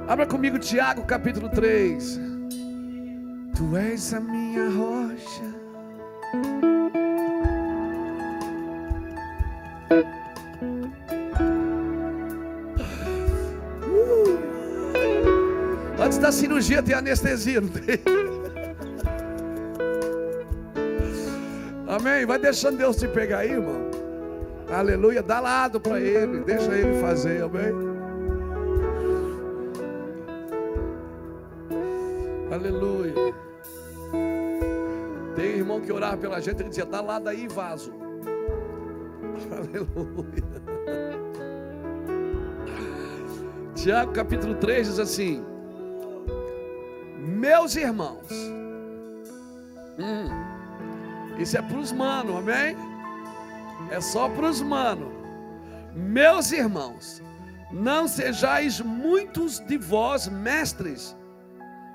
Abra comigo Tiago capítulo 3. Tu és a minha rocha. Antes da cirurgia tem anestesia, não tem? Amém? Vai deixando Deus te pegar aí, irmão. Aleluia, dá lado para Ele, deixa Ele fazer, amém? Aleluia. Tem irmão que orava pela gente, ele dizia, dá lado aí, vaso. Aleluia. Tiago capítulo 3 diz assim: meus irmãos, isso é para os manos, amém? É só para os manos. Meus irmãos, não sejais muitos de vós mestres,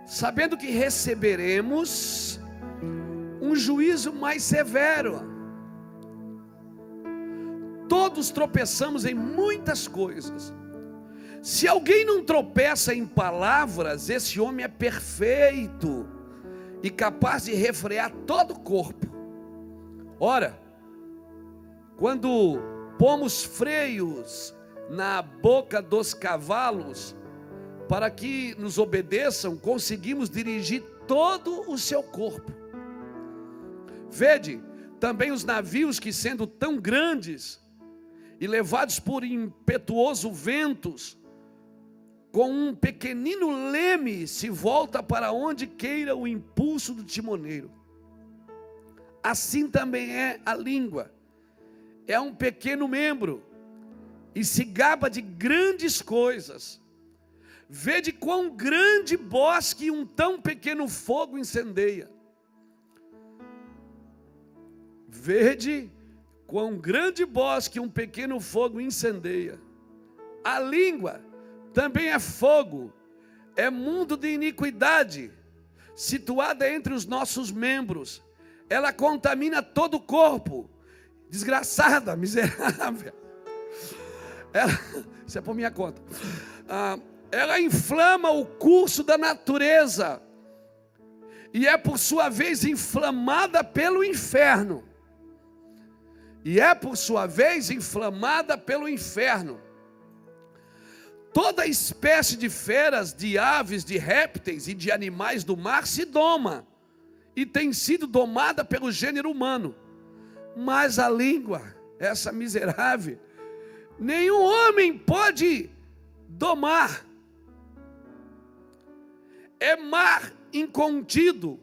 sabendo que receberemos um juízo mais severo. Todos tropeçamos em muitas coisas. Se alguém não tropeça em palavras, esse homem é perfeito e capaz de refrear todo o corpo. Ora, quando pomos freios na boca dos cavalos para que nos obedeçam, conseguimos dirigir todo o seu corpo. Vede, também os navios que, sendo tão grandes e levados por impetuoso ventos, com um pequenino leme se volta para onde queira o impulso do timoneiro. Assim também é a língua. É um pequeno membro e se gaba de grandes coisas. Vede quão grande bosque um tão pequeno fogo incendeia. Vede quão grande bosque um pequeno fogo incendeia. A língua também é fogo, é mundo de iniquidade, situada entre os nossos membros. Ela contamina todo o corpo. Desgraçada, miserável. Isso é por minha conta. Ela inflama o curso da natureza e é por sua vez inflamada pelo inferno. Toda espécie de feras, de aves, de répteis e de animais do mar se doma e tem sido domada pelo gênero humano. Mas a língua, essa miserável, nenhum homem pode domar. É mar incontido,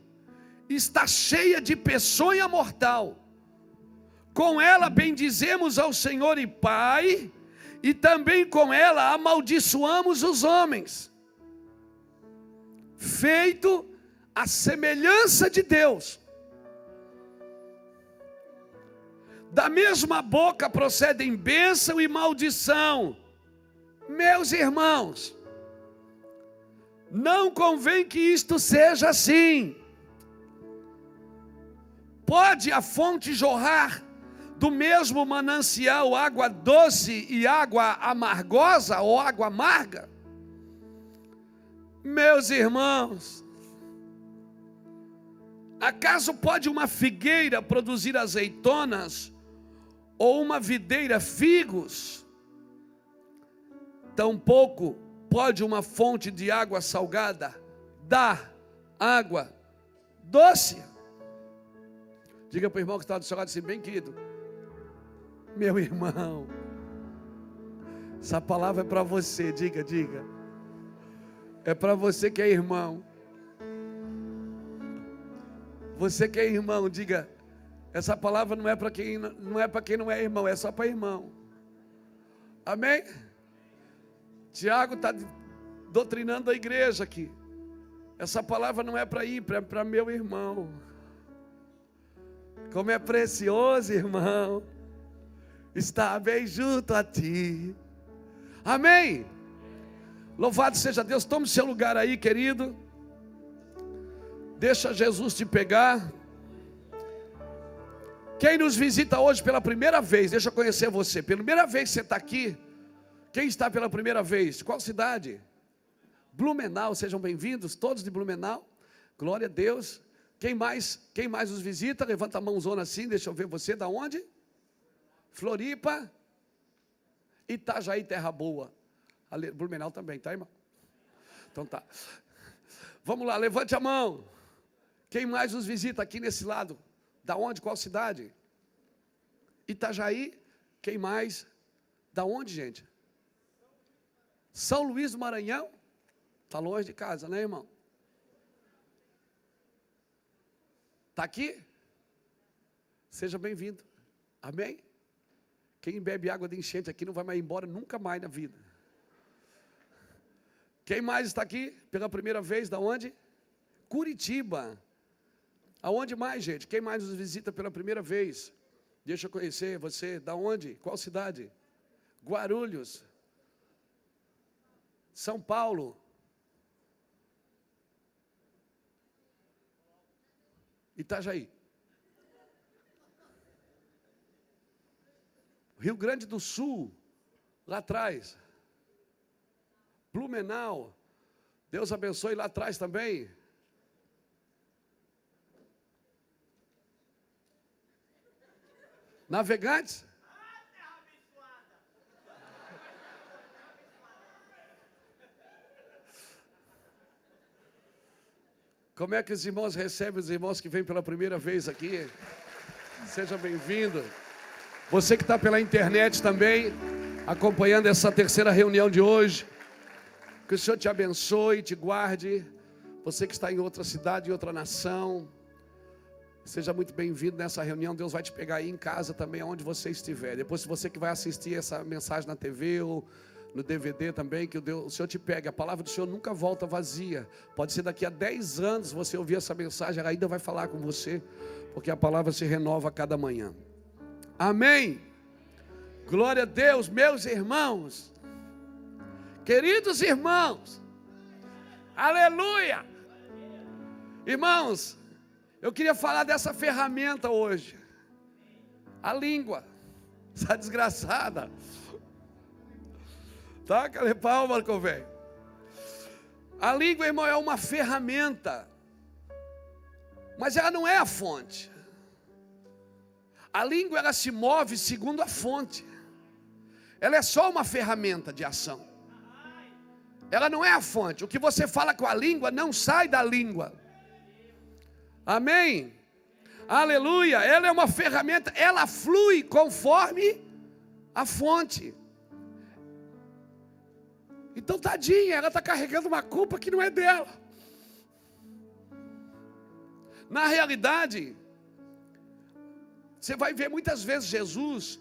está cheia de peçonha mortal. Com ela bendizemos ao Senhor e Pai, e também com ela amaldiçoamos os homens, feito a semelhança de Deus. Da mesma boca procedem bênção e maldição. Meus irmãos, não convém que isto seja assim. Pode a fonte jorrar do mesmo manancial água doce e água amargosa ou água amarga? Meus irmãos, acaso pode uma figueira produzir azeitonas ou uma videira figos? Tampouco pode uma fonte de água salgada dar água doce. Diga para o irmão que está do seu lado assim, bem querido: meu irmão, essa palavra é para você. Diga. É para você que é irmão. Você que é irmão, diga: essa palavra não é para quem não é irmão, é só para irmão. Amém? Tiago está doutrinando a igreja aqui. Essa palavra não é para para meu irmão. Como é precioso, irmão, está bem junto a ti. Amém? Louvado seja Deus. Tome seu lugar aí, querido. Deixa Jesus te pegar. Quem nos visita hoje pela primeira vez, deixa eu conhecer você. Pela primeira vez que você está aqui, quem está pela primeira vez? Qual cidade? Blumenau, sejam bem-vindos, todos de Blumenau. Glória a Deus. Quem mais nos visita? Levanta a mãozona assim, deixa eu ver você. Da onde? Floripa. Itajaí, Terra Boa. Blumenau também, tá, irmão? Então tá. Vamos lá, levante a mão. Quem mais nos visita aqui nesse lado? Da onde? Qual cidade? Itajaí. Quem mais? Da onde, gente? São Luís do Maranhão. Está longe de casa, né, irmão? Está aqui? Seja bem-vindo. Amém? Quem bebe água de enchente aqui não vai mais embora nunca mais na vida. Quem mais está aqui pela primeira vez? Da onde? Curitiba. Aonde mais, gente? Quem mais nos visita pela primeira vez? Deixa eu conhecer você. Da onde? Qual cidade? Guarulhos. São Paulo. Itajaí. Rio Grande do Sul, lá atrás. Blumenau. Deus abençoe lá atrás também. Navegantes? Como é que os irmãos recebem os irmãos que vêm pela primeira vez aqui? Seja bem-vindo. Você que está pela internet também, acompanhando essa terceira reunião de hoje, que o Senhor te abençoe, te guarde. Você que está em outra cidade, em outra nação, seja muito bem-vindo nessa reunião. Deus vai te pegar aí em casa também, onde você estiver. Depois, se você que vai assistir essa mensagem na TV ou no DVD também, que o Senhor te pegue. A palavra do Senhor nunca volta vazia. Pode ser daqui a 10 anos você ouvir essa mensagem, ela ainda vai falar com você, porque a palavra se renova a cada manhã. Amém. Glória a Deus, meus irmãos, queridos irmãos, aleluia. Irmãos, eu queria falar dessa ferramenta hoje, a língua, essa desgraçada. Tá, cadê palma, Marco velho? A língua, irmão, é uma ferramenta, mas ela não é a fonte. A língua, ela se move segundo a fonte. Ela é só uma ferramenta de ação. Ela não é a fonte. O que você fala com a língua não sai da língua. Amém? Aleluia. Ela é uma ferramenta, ela flui conforme a fonte. Então, tadinha, ela está carregando uma culpa que não é dela. Na realidade, você vai ver muitas vezes Jesus,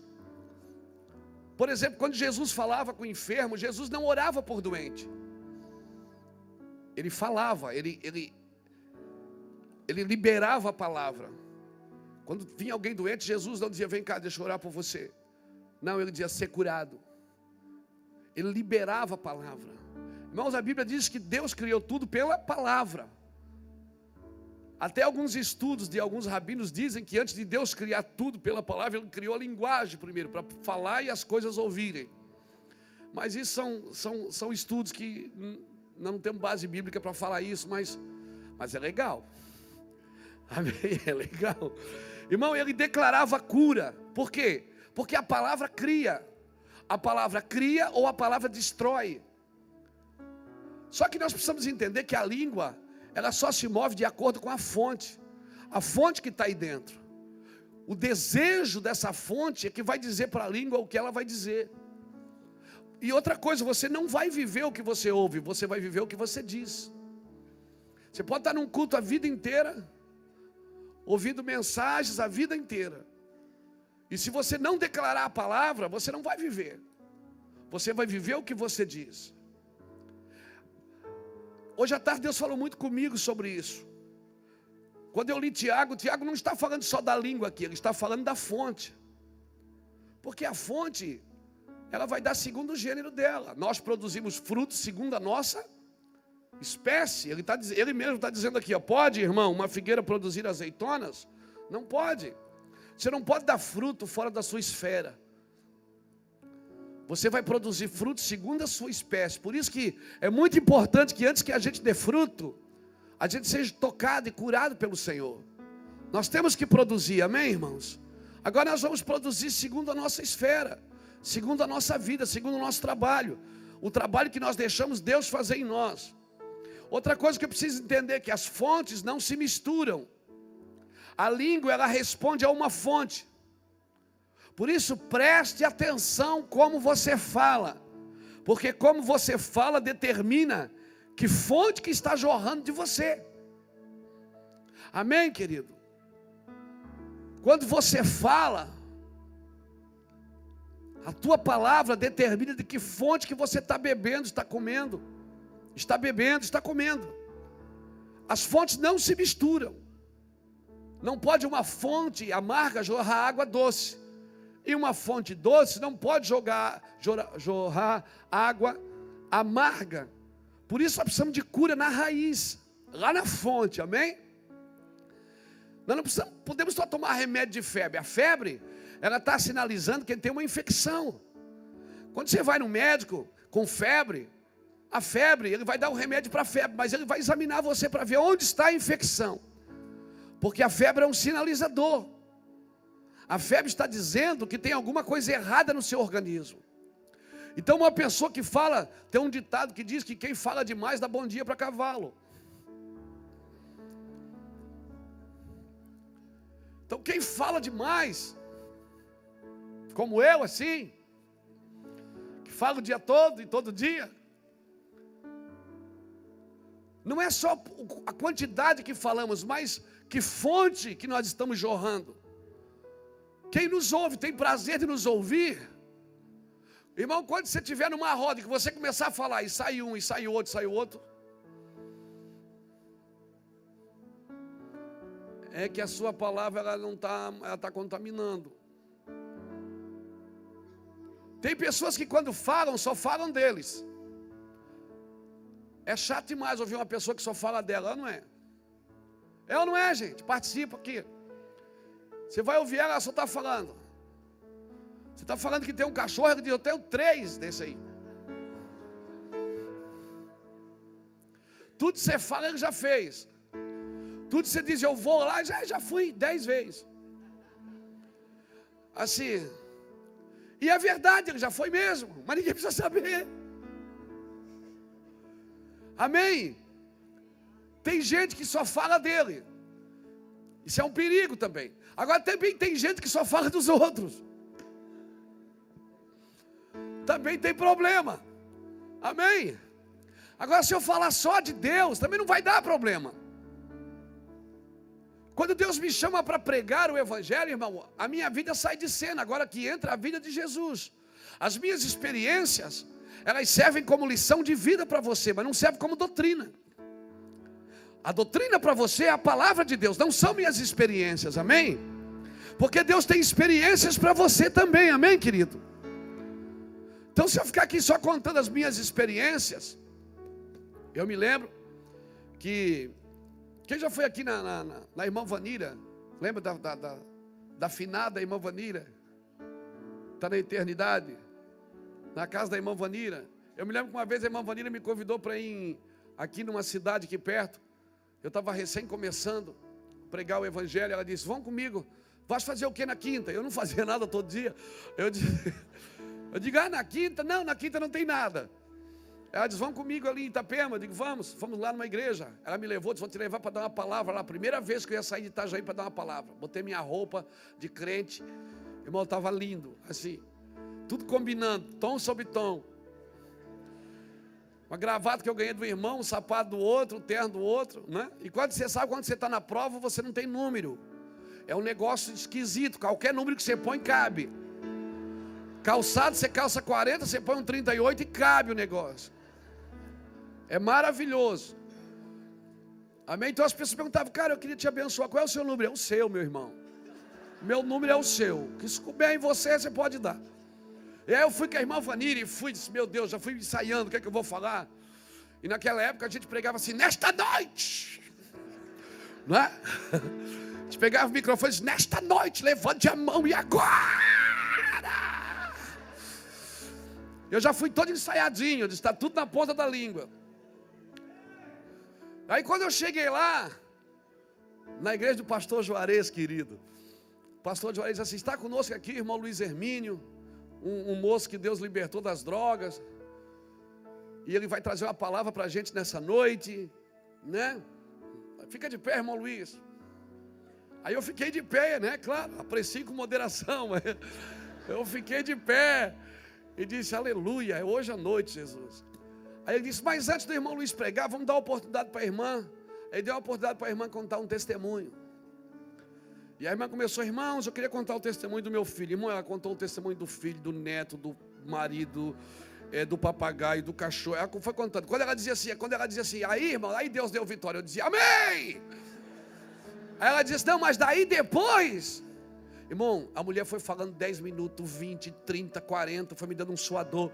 por exemplo, quando Jesus falava com o enfermo, Jesus não orava por doente. Ele falava, ele liberava a palavra. Quando vinha alguém doente, Jesus não dizia, vem cá, deixa eu orar por você. Não, ele dizia, ser curado. Ele liberava a palavra. Irmãos, a Bíblia diz que Deus criou tudo pela palavra. Até alguns estudos de alguns rabinos dizem que antes de Deus criar tudo pela palavra, Ele criou a linguagem primeiro, para falar e as coisas ouvirem. Mas isso são estudos que não temos base bíblica para falar isso, mas é legal. Amém? É legal. Irmão, Ele declarava cura. Por quê? Porque a palavra cria. A palavra cria ou a palavra destrói. Só que nós precisamos entender que a língua, ela só se move de acordo com a fonte que está aí dentro. O desejo dessa fonte é que vai dizer para a língua o que ela vai dizer. E outra coisa, você não vai viver o que você ouve, você vai viver o que você diz. Você pode estar num culto a vida inteira, ouvindo mensagens a vida inteira, e se você não declarar a palavra, você não vai viver. Você vai viver o que você diz. Hoje à tarde Deus falou muito comigo sobre isso. Quando eu li Tiago não está falando só da língua aqui, ele está falando da fonte. Porque a fonte, ela vai dar segundo o gênero dela. Nós produzimos frutos segundo a nossa espécie. Ele mesmo está dizendo aqui, ó, pode, irmão, uma figueira produzir azeitonas? Não pode. Você não pode dar fruto fora da sua esfera. Você vai produzir fruto segundo a sua espécie. Por isso que é muito importante que antes que a gente dê fruto, a gente seja tocado e curado pelo Senhor. Nós temos que produzir, amém, irmãos? Agora nós vamos produzir segundo a nossa esfera, segundo a nossa vida, segundo o nosso trabalho. O trabalho que nós deixamos Deus fazer em nós. Outra coisa que eu preciso entender é que as fontes não se misturam. A língua, ela responde a uma fonte. Por isso, preste atenção como você fala. Porque como você fala determina que fonte que está jorrando de você. Amém, querido? Quando você fala, a tua palavra determina de que fonte que você está bebendo, está comendo. Está bebendo, está comendo. As fontes não se misturam. Não pode uma fonte amarga jorrar água doce. E uma fonte doce não pode jorrar água amarga. Por isso nós precisamos de cura na raiz, lá na fonte, amém? Nós não podemos só tomar remédio de febre. A febre, ela está sinalizando que ele tem uma infecção. Quando você vai no médico com febre, a febre, ele vai dar um remédio para a febre, mas ele vai examinar você para ver onde está a infecção. Porque a febre é um sinalizador. A febre está dizendo que tem alguma coisa errada no seu organismo. Então uma pessoa que fala, tem um ditado que diz que quem fala demais dá bom dia para cavalo. Então quem fala demais, como eu assim, que falo o dia todo e todo dia, não é só a quantidade que falamos, mas que fonte que nós estamos jorrando. Quem nos ouve tem prazer de nos ouvir. Irmão, quando você estiver numa roda que você começar a falar e sai um, e sai outro, sai outro, é que a sua palavra ela está contaminando. Tem pessoas que quando falam, só falam deles. É chato demais ouvir uma pessoa que só fala dela, não é? É ou não é, gente? Participa aqui. Você vai ouvir ela só está falando. Você está falando que tem um cachorro, ela diz, eu tenho 3 desse aí. Tudo que você fala, ele já fez. Tudo que você diz, eu vou lá, já fui 10 vezes. Assim. E é verdade, ele já foi mesmo, mas ninguém precisa saber. Amém? Tem gente que só fala dele. Isso é um perigo também. Agora também tem gente que só fala dos outros. Também tem problema. Amém? Agora se eu falar só de Deus, também não vai dar problema. Quando Deus me chama para pregar o Evangelho, irmão, a minha vida sai de cena, agora que entra a vida de Jesus. As minhas experiências, elas servem como lição de vida para você, mas não servem como doutrina. A doutrina para você é a palavra de Deus, não são minhas experiências, amém? Porque Deus tem experiências para você também, amém, querido? Então se eu ficar aqui só contando as minhas experiências, eu me lembro que, quem já foi aqui na irmã Vanira, lembra da finada irmã Vanira? Está na eternidade, na casa da irmã Vanira. Eu me lembro que uma vez a irmã Vanira me convidou para ir aqui numa cidade aqui perto. Eu estava recém começando a pregar o Evangelho. Ela disse, vão comigo. Vais fazer o que na quinta? Eu não fazia nada todo dia. Eu digo, na quinta? Não, na quinta não tem nada. Ela disse, vão comigo ali em Itapema. Eu digo, vamos lá numa igreja. Ela me levou, disse, vou te levar para dar uma palavra lá. Primeira vez que eu ia sair de Itajaí para dar uma palavra. Botei minha roupa de crente. Irmão, estava lindo, assim. Tudo combinando, tom sobre tom. Uma gravata que eu ganhei do irmão, um sapato do outro, um terno do outro, né? E quando você sabe, quando você está na prova, você não tem número. É um negócio esquisito, qualquer número que você põe, cabe. Calçado, você calça 40, você põe um 38 e cabe o negócio. É maravilhoso. Amém? Então as pessoas perguntavam, cara, eu queria te abençoar, qual é o seu número? É o seu, meu irmão. Meu número é o seu. Que se couber em você, você pode dar. E aí eu fui com a irmã Vanira e disse, meu Deus, já fui ensaiando, o que é que eu vou falar? E naquela época a gente pregava assim, nesta noite, não é? Eles pegavam o microfone e diziam: nesta noite, levante a mão e agora. Eu já fui todo ensaiadinho, está tudo na ponta da língua. Aí quando eu cheguei lá, na igreja do pastor Juarez, querido, o pastor Juarez disse assim: está conosco aqui, irmão Luiz Hermínio, um moço que Deus libertou das drogas, e ele vai trazer uma palavra para a gente nessa noite, né? Fica de pé, irmão Luiz. Aí eu fiquei de pé, né? Claro, aprecio com moderação, mas eu fiquei de pé e disse: aleluia, é hoje à noite, Jesus. Aí ele disse: mas antes do irmão Luiz pregar, vamos dar uma oportunidade para a irmã. Aí deu uma oportunidade para a irmã contar um testemunho. E a irmã começou: irmãos, eu queria contar o testemunho do meu filho. Irmão, ela contou o testemunho do filho, do neto, do marido, do papagaio, do cachorro. Ela foi contando. Quando ela dizia assim, aí irmão, aí Deus deu vitória. Eu dizia: amém. Aí ela disse: não, mas daí depois... Irmão, a mulher foi falando 10 minutos, 20, 30, 40, foi me dando um suador.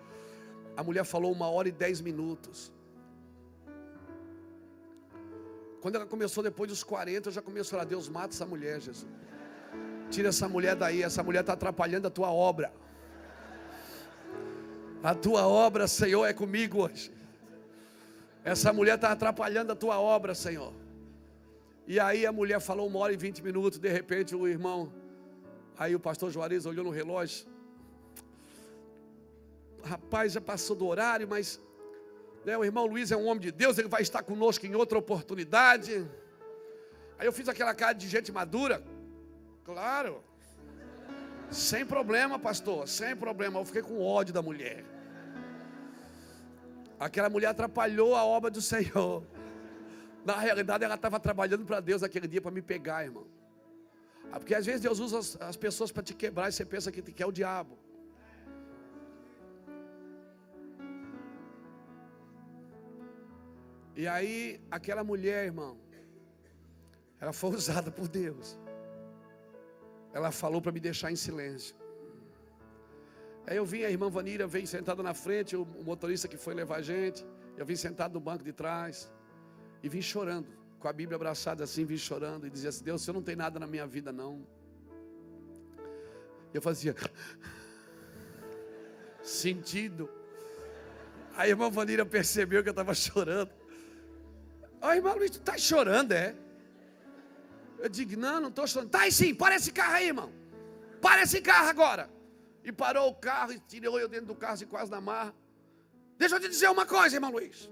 A mulher falou 1h10 minutos. Quando ela começou depois dos 40, eu já comecei a falar: Deus, mata essa mulher, Jesus. Tira essa mulher daí, essa mulher está atrapalhando a tua obra. A tua obra, Senhor, é comigo hoje. Essa mulher está atrapalhando a tua obra, Senhor. E aí a mulher falou 1h20 minutos, de repente o irmão... Aí o pastor Juarez olhou no relógio: rapaz, já passou do horário, mas né, o irmão Luiz é um homem de Deus, ele vai estar conosco em outra oportunidade. Aí eu fiz aquela cara de gente madura: claro, sem problema, pastor, sem problema. Eu fiquei com ódio da mulher. Aquela mulher atrapalhou a obra do Senhor. Na realidade, ela estava trabalhando para Deus aquele dia para me pegar, irmão. Porque às vezes Deus usa as pessoas para te quebrar e você pensa que é o diabo. E aí aquela mulher, irmão, ela foi usada por Deus. Ela falou para me deixar em silêncio. Aí eu vim, a irmã Vanira veio sentada na frente, o motorista que foi levar a gente. Eu vim sentado no banco de trás e vim chorando, com a Bíblia abraçada assim, vim chorando e dizia assim: Deus, o Senhor não tem nada na minha vida não. Eu fazia sentido. A irmã Vanira percebeu que eu estava chorando. Ó, irmão Luiz, tu está chorando, é? Eu digo: não estou chorando. Tá aí sim, para esse carro aí, irmão. Para esse carro agora. E parou o carro e tirou eu dentro do carro assim, quase na marra. Deixa eu te dizer uma coisa, irmão Luiz.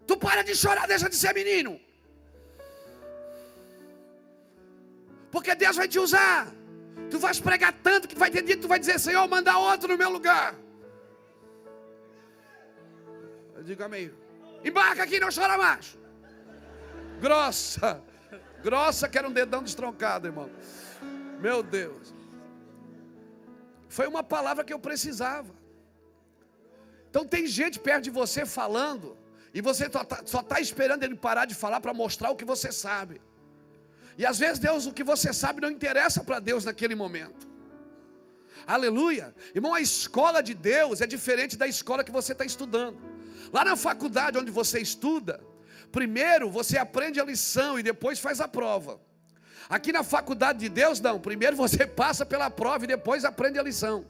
Tu para de chorar, deixa de ser menino. Porque Deus vai te usar. Tu vais pregar tanto que vai ter dia que tu vai dizer: Senhor, manda outro no meu lugar. Eu digo: amém. Embarca aqui, não chora mais. Grossa que era um dedão destroncado, irmão. Meu Deus. Foi uma palavra que eu precisava. Então tem gente perto de você falando, e você só está esperando ele parar de falar para mostrar o que você sabe. E às vezes Deus, o que você sabe não interessa para Deus naquele momento. Aleluia. Irmão, a escola de Deus é diferente da escola que você está estudando. Lá na faculdade onde você estuda, primeiro você aprende a lição e depois faz a prova. Aqui na faculdade de Deus não, primeiro você passa pela prova e depois aprende a lição.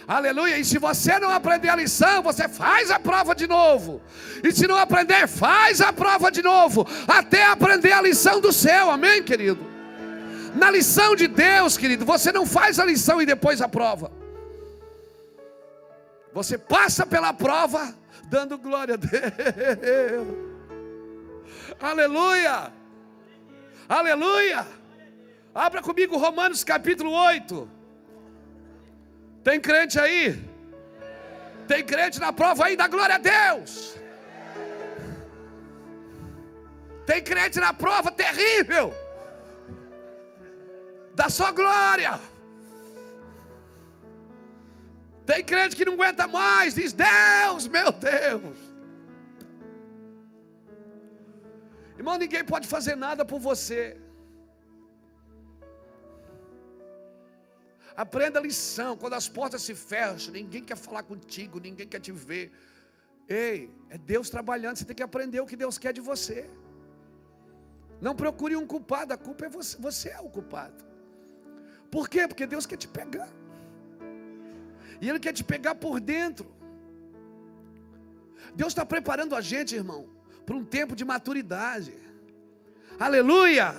Aleluia. E se você não aprender a lição, você faz a prova de novo. E se não aprender, faz a prova de novo, até aprender a lição do céu. Amém, querido? Na lição de Deus, querido, você não faz a lição e depois a prova. Você passa pela prova dando glória a Deus. Aleluia. Aleluia. Abra comigo Romanos capítulo 8. Tem crente aí? Tem crente na prova aí? Dá glória a Deus. Tem crente na prova terrível? Dá só glória. Tem crente que não aguenta mais, diz: Deus, meu Deus. Irmão, ninguém pode fazer nada por você. Aprenda a lição. Quando as portas se fecham, ninguém quer falar contigo, ninguém quer te ver. Ei, é Deus trabalhando, você tem que aprender o que Deus quer de você. Não procure um culpado, a culpa é você, você é o culpado. Por quê? Porque Deus quer te pegar. E Ele quer te pegar por dentro. Deus está preparando a gente, irmão, para um tempo de maturidade. Aleluia!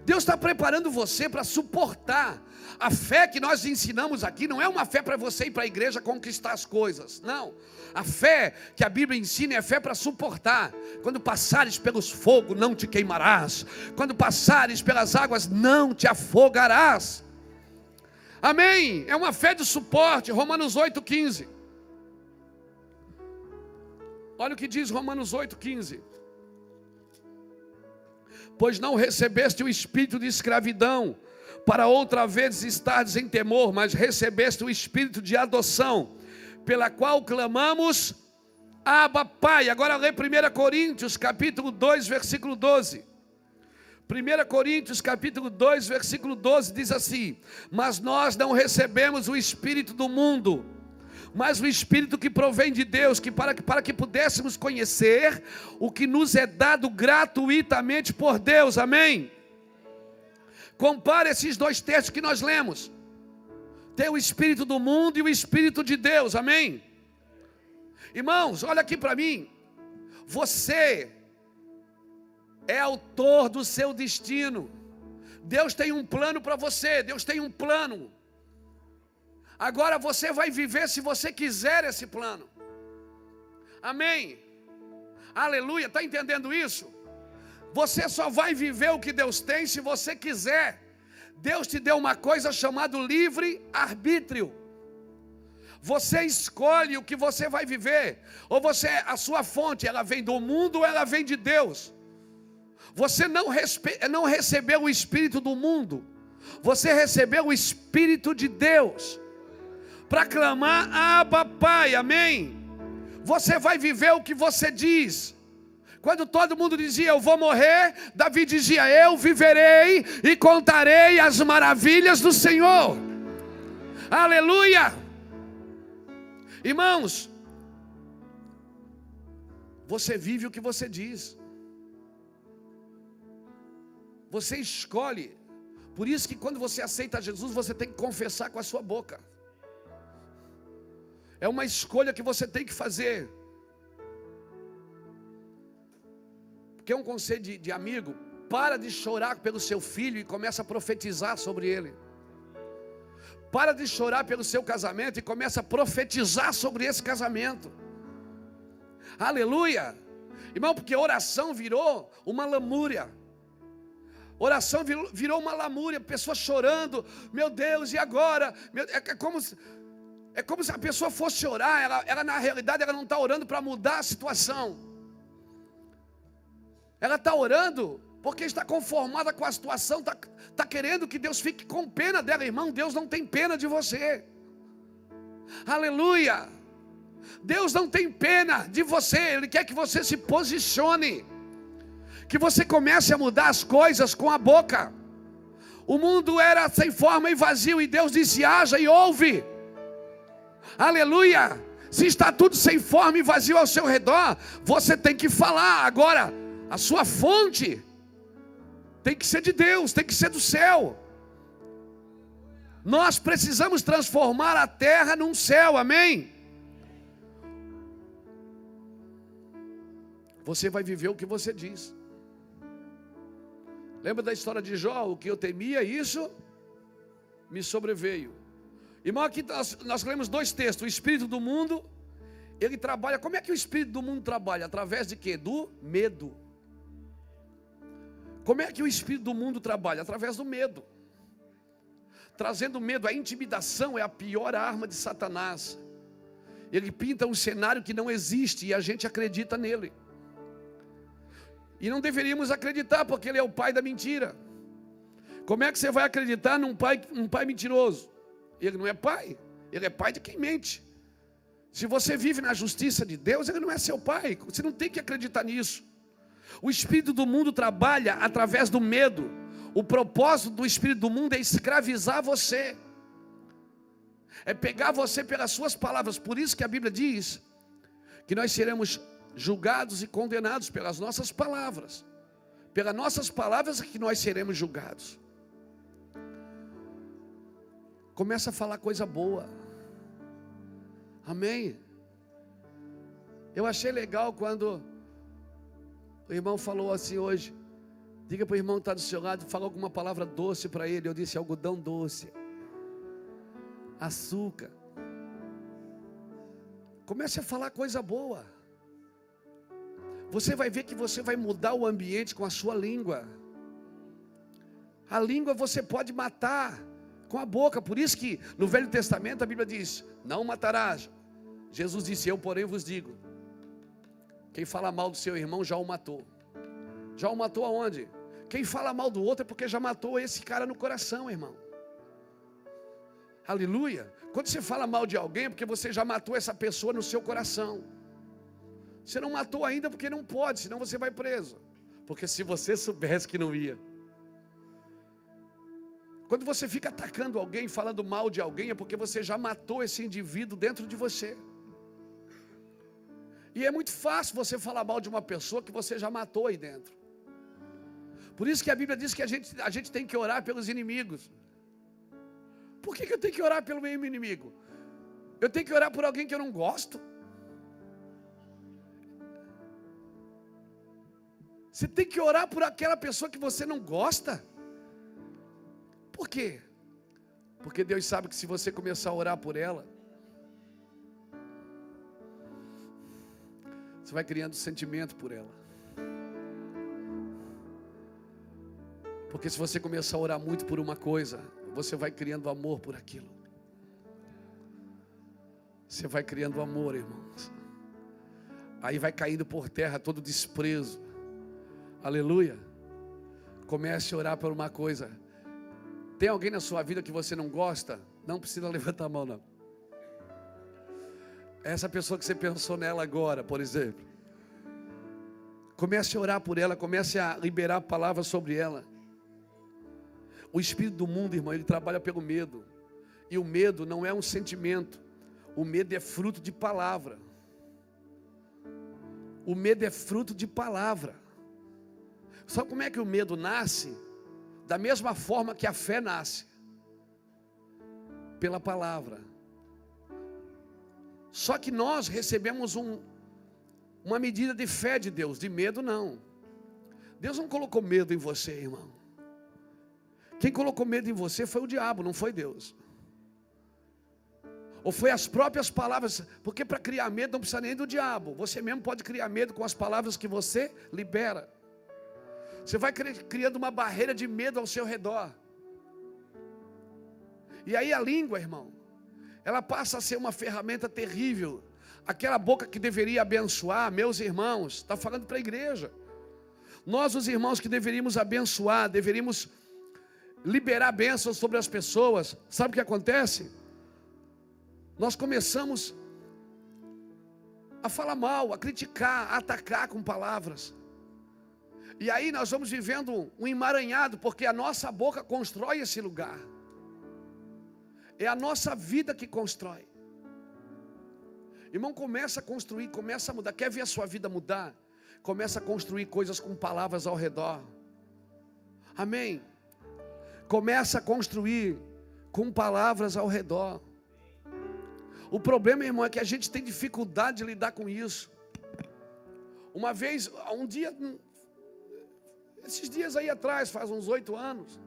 Deus está preparando você para suportar. A fé que nós ensinamos aqui não é uma fé para você ir para a igreja conquistar as coisas. Não. A fé que a Bíblia ensina é fé para suportar. Quando passares pelos fogos, não te queimarás. Quando passares pelas águas, não te afogarás. Amém? É uma fé de suporte. Romanos 8,15. Olha o que diz Romanos 8,15. Pois não recebeste o espírito de escravidão, para outra vez estares em temor, mas recebeste o espírito de adoção, pela qual clamamos, Abba, Pai. Agora lê 1 Coríntios, capítulo 2, versículo 12. 1 Coríntios, capítulo 2, versículo 12, diz assim: mas nós não recebemos o espírito do mundo, mas o Espírito que provém de Deus, para que pudéssemos conhecer o que nos é dado gratuitamente por Deus. Amém? Compare esses dois textos que nós lemos. Tem o Espírito do mundo e o Espírito de Deus. Amém? Irmãos, olha aqui para mim. Você é autor do seu destino. Deus tem um plano para você. Deus tem um plano. Agora você vai viver se você quiser esse plano. Amém? Aleluia, está entendendo isso? Você só vai viver o que Deus tem se você quiser. Deus te deu uma coisa chamada livre-arbítrio. Você escolhe o que você vai viver. Ou a sua fonte, ela vem do mundo ou ela vem de Deus. Você não recebeu o espírito do mundo. Você recebeu o Espírito de Deus. Para clamar, Abba, Pai, amém? Você vai viver o que você diz. Quando todo mundo dizia, eu vou morrer, Davi dizia, eu viverei e contarei as maravilhas do Senhor. Aleluia! Irmãos, você vive o que você diz. Você escolhe. Por isso que quando você aceita Jesus, você tem que confessar com a sua boca. É uma escolha que você tem que fazer. Porque é um conselho de amigo. Para de chorar pelo seu filho e começa a profetizar sobre ele. Para de chorar pelo seu casamento e começa a profetizar sobre esse casamento. Aleluia! Irmão, porque oração virou uma lamúria. Oração virou uma lamúria. Pessoas chorando. Meu Deus, e agora? É como se a pessoa fosse orar, ela na realidade ela não está orando para mudar a situação. Ela está orando porque está conformada com a situação, está querendo que Deus fique com pena dela. Irmão, Deus não tem pena de você. Aleluia! Deus não tem pena de você, Ele quer que você se posicione, que você comece a mudar as coisas com a boca. O mundo era sem forma e vazio, e Deus disse, haja e ouve. Aleluia! Se está tudo sem forma e vazio ao seu redor, você tem que falar. Agora, a sua fonte tem que ser de Deus, tem que ser do céu. Nós precisamos transformar a terra num céu, amém? Você vai viver o que você diz. Lembra da história de Jó? O que eu temia, isso me sobreveio. Irmão, aqui nós lemos dois textos. O espírito do mundo, ele trabalha. Como é que o espírito do mundo trabalha? Através de quê? Do medo. Como é que o espírito do mundo trabalha? Através do medo. Trazendo medo. A intimidação é a pior arma de Satanás. Ele pinta um cenário que não existe e a gente acredita nele. E não deveríamos acreditar, porque ele é o pai da mentira. Como é que você vai acreditar num pai mentiroso? Ele não é pai, ele é pai de quem mente. Se você vive na justiça de Deus, ele não é seu pai. Você não tem que acreditar nisso. O espírito do mundo trabalha através do medo. O propósito do espírito do mundo é escravizar você. É pegar você pelas suas palavras. Por isso que a Bíblia diz que nós seremos julgados e condenados pelas nossas palavras, Pelas nossas palavras é que nós seremos julgados. Começa a falar coisa boa. Amém? Eu achei legal quando o irmão falou assim hoje. Diga para o irmão que está do seu lado, fala alguma palavra doce para ele. Eu disse algodão doce, açúcar. Comece a falar coisa boa. Você vai ver que você vai mudar o ambiente com a sua língua. A língua você pode matar com a boca. Por isso que no Velho Testamento a Bíblia diz: não matarás. Jesus disse: eu porém vos digo, quem fala mal do seu irmão já o matou. Já o matou aonde? Quem fala mal do outro é porque já matou esse cara no coração, irmão. Aleluia. Quando você fala mal de alguém é porque você já matou essa pessoa no seu coração. Você não matou ainda porque não pode, senão você vai preso. Porque se você soubesse que não ia. Quando você fica atacando alguém, falando mal de alguém, é porque você já matou esse indivíduo dentro de você. E é muito fácil você falar mal de uma pessoa que você já matou aí dentro. Por isso que a Bíblia diz que a gente tem que orar pelos inimigos. Por que eu tenho que orar pelo meu inimigo? Eu tenho que orar por alguém que eu não gosto? Você tem que orar por aquela pessoa que você não gosta? Por quê? Porque Deus sabe que se você começar a orar por ela, você vai criando sentimento por ela. Porque se você começar a orar muito por uma coisa, você vai criando amor por aquilo. Você vai criando amor, irmãos. Aí vai caindo por terra todo desprezo. Aleluia. Comece a orar por uma coisa. Tem alguém na sua vida que você não gosta? Não precisa levantar a mão, não. Essa pessoa que você pensou nela agora, por exemplo. Comece a orar por ela, comece a liberar palavras sobre ela. O espírito do mundo, irmão, ele trabalha pelo medo. E o medo não é um sentimento. O medo é fruto de palavra. O medo é fruto de palavra. Sabe como é que o medo nasce? Da mesma forma que a fé nasce. Pela palavra. Só que nós recebemos uma medida de fé de Deus. De medo não. Deus não colocou medo em você, irmão. Quem colocou medo em você foi o diabo, não foi Deus. Ou foi as próprias palavras. Porque para criar medo não precisa nem do diabo. Você mesmo pode criar medo com as palavras que você libera. Você vai criando uma barreira de medo ao seu redor. E aí a língua, irmão, ela passa a ser uma ferramenta terrível. Aquela boca que deveria abençoar, meus irmãos, está falando para a igreja. Nós, os irmãos que deveríamos abençoar, deveríamos liberar bênçãos sobre as pessoas. Sabe o que acontece? Nós começamos a falar mal, a criticar, a atacar com palavras. E aí nós vamos vivendo um emaranhado, porque a nossa boca constrói esse lugar. É a nossa vida que constrói. Irmão, começa a construir, começa a mudar. Quer ver a sua vida mudar? Começa a construir coisas com palavras ao redor. Amém? Começa a construir com palavras ao redor. O problema, irmão, é que a gente tem dificuldade de lidar com isso. Uma vez, um dia, esses dias aí atrás, faz uns 8 anos,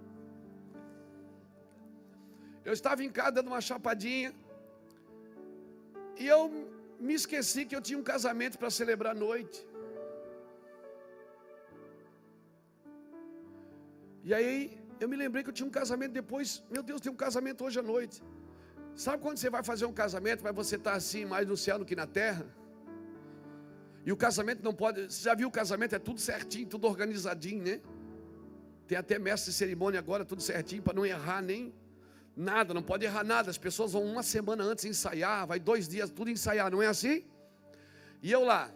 eu estava em casa dando uma chapadinha, e eu me esqueci que eu tinha um casamento para celebrar à noite. E aí eu me lembrei que eu tinha um casamento depois. Meu Deus, tem um casamento hoje à noite. Sabe quando você vai fazer um casamento, mas você está assim mais no céu do que na terra? E o casamento não pode. Você já viu o casamento? É tudo certinho, tudo organizadinho, né? Tem até mestre de cerimônia agora, tudo certinho, para não errar nem nada, não pode errar nada. As pessoas vão uma semana antes ensaiar, vai 2 dias, tudo ensaiar, não é assim? E eu lá.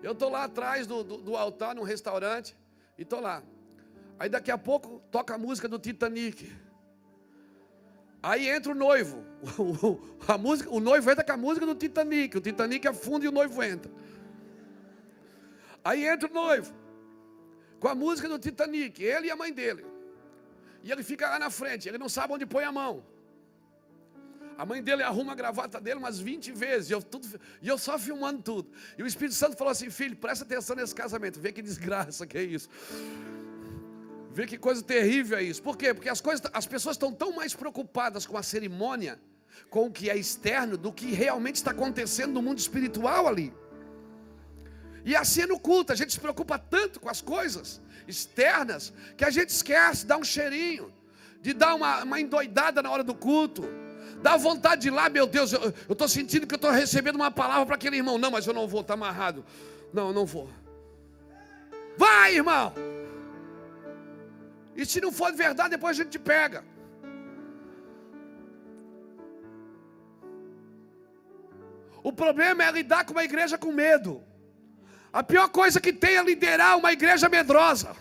Eu estou lá atrás do altar, num restaurante, e estou lá. Aí daqui a pouco toca a música do Titanic. Aí entra o noivo. O noivo entra com a música do Titanic. O Titanic afunda e o noivo entra. Aí entra o noivo, com a música do Titanic, ele e a mãe dele. E ele fica lá na frente, ele não sabe onde põe a mão. A mãe dele arruma a gravata dele umas 20 vezes, e eu só filmando tudo. E o Espírito Santo falou assim: filho, presta atenção nesse casamento, vê que desgraça que é isso. Vê que coisa terrível é isso. Por quê? Porque as pessoas estão tão mais preocupadas com a cerimônia, com o que é externo, do que realmente está acontecendo no mundo espiritual ali. E assim é no culto, a gente se preocupa tanto com as coisas externas, que a gente esquece, dá um cheirinho, de dar uma endoidada na hora do culto. Dá vontade de ir lá, meu Deus, eu estou sentindo que eu estou recebendo uma palavra para aquele irmão. Não, mas eu não vou, está amarrado. Não, não vou. Vai, irmão. E se não for de verdade, depois a gente te pega. O problema é lidar com uma igreja com medo. A pior coisa que tem é liderar uma igreja medrosa.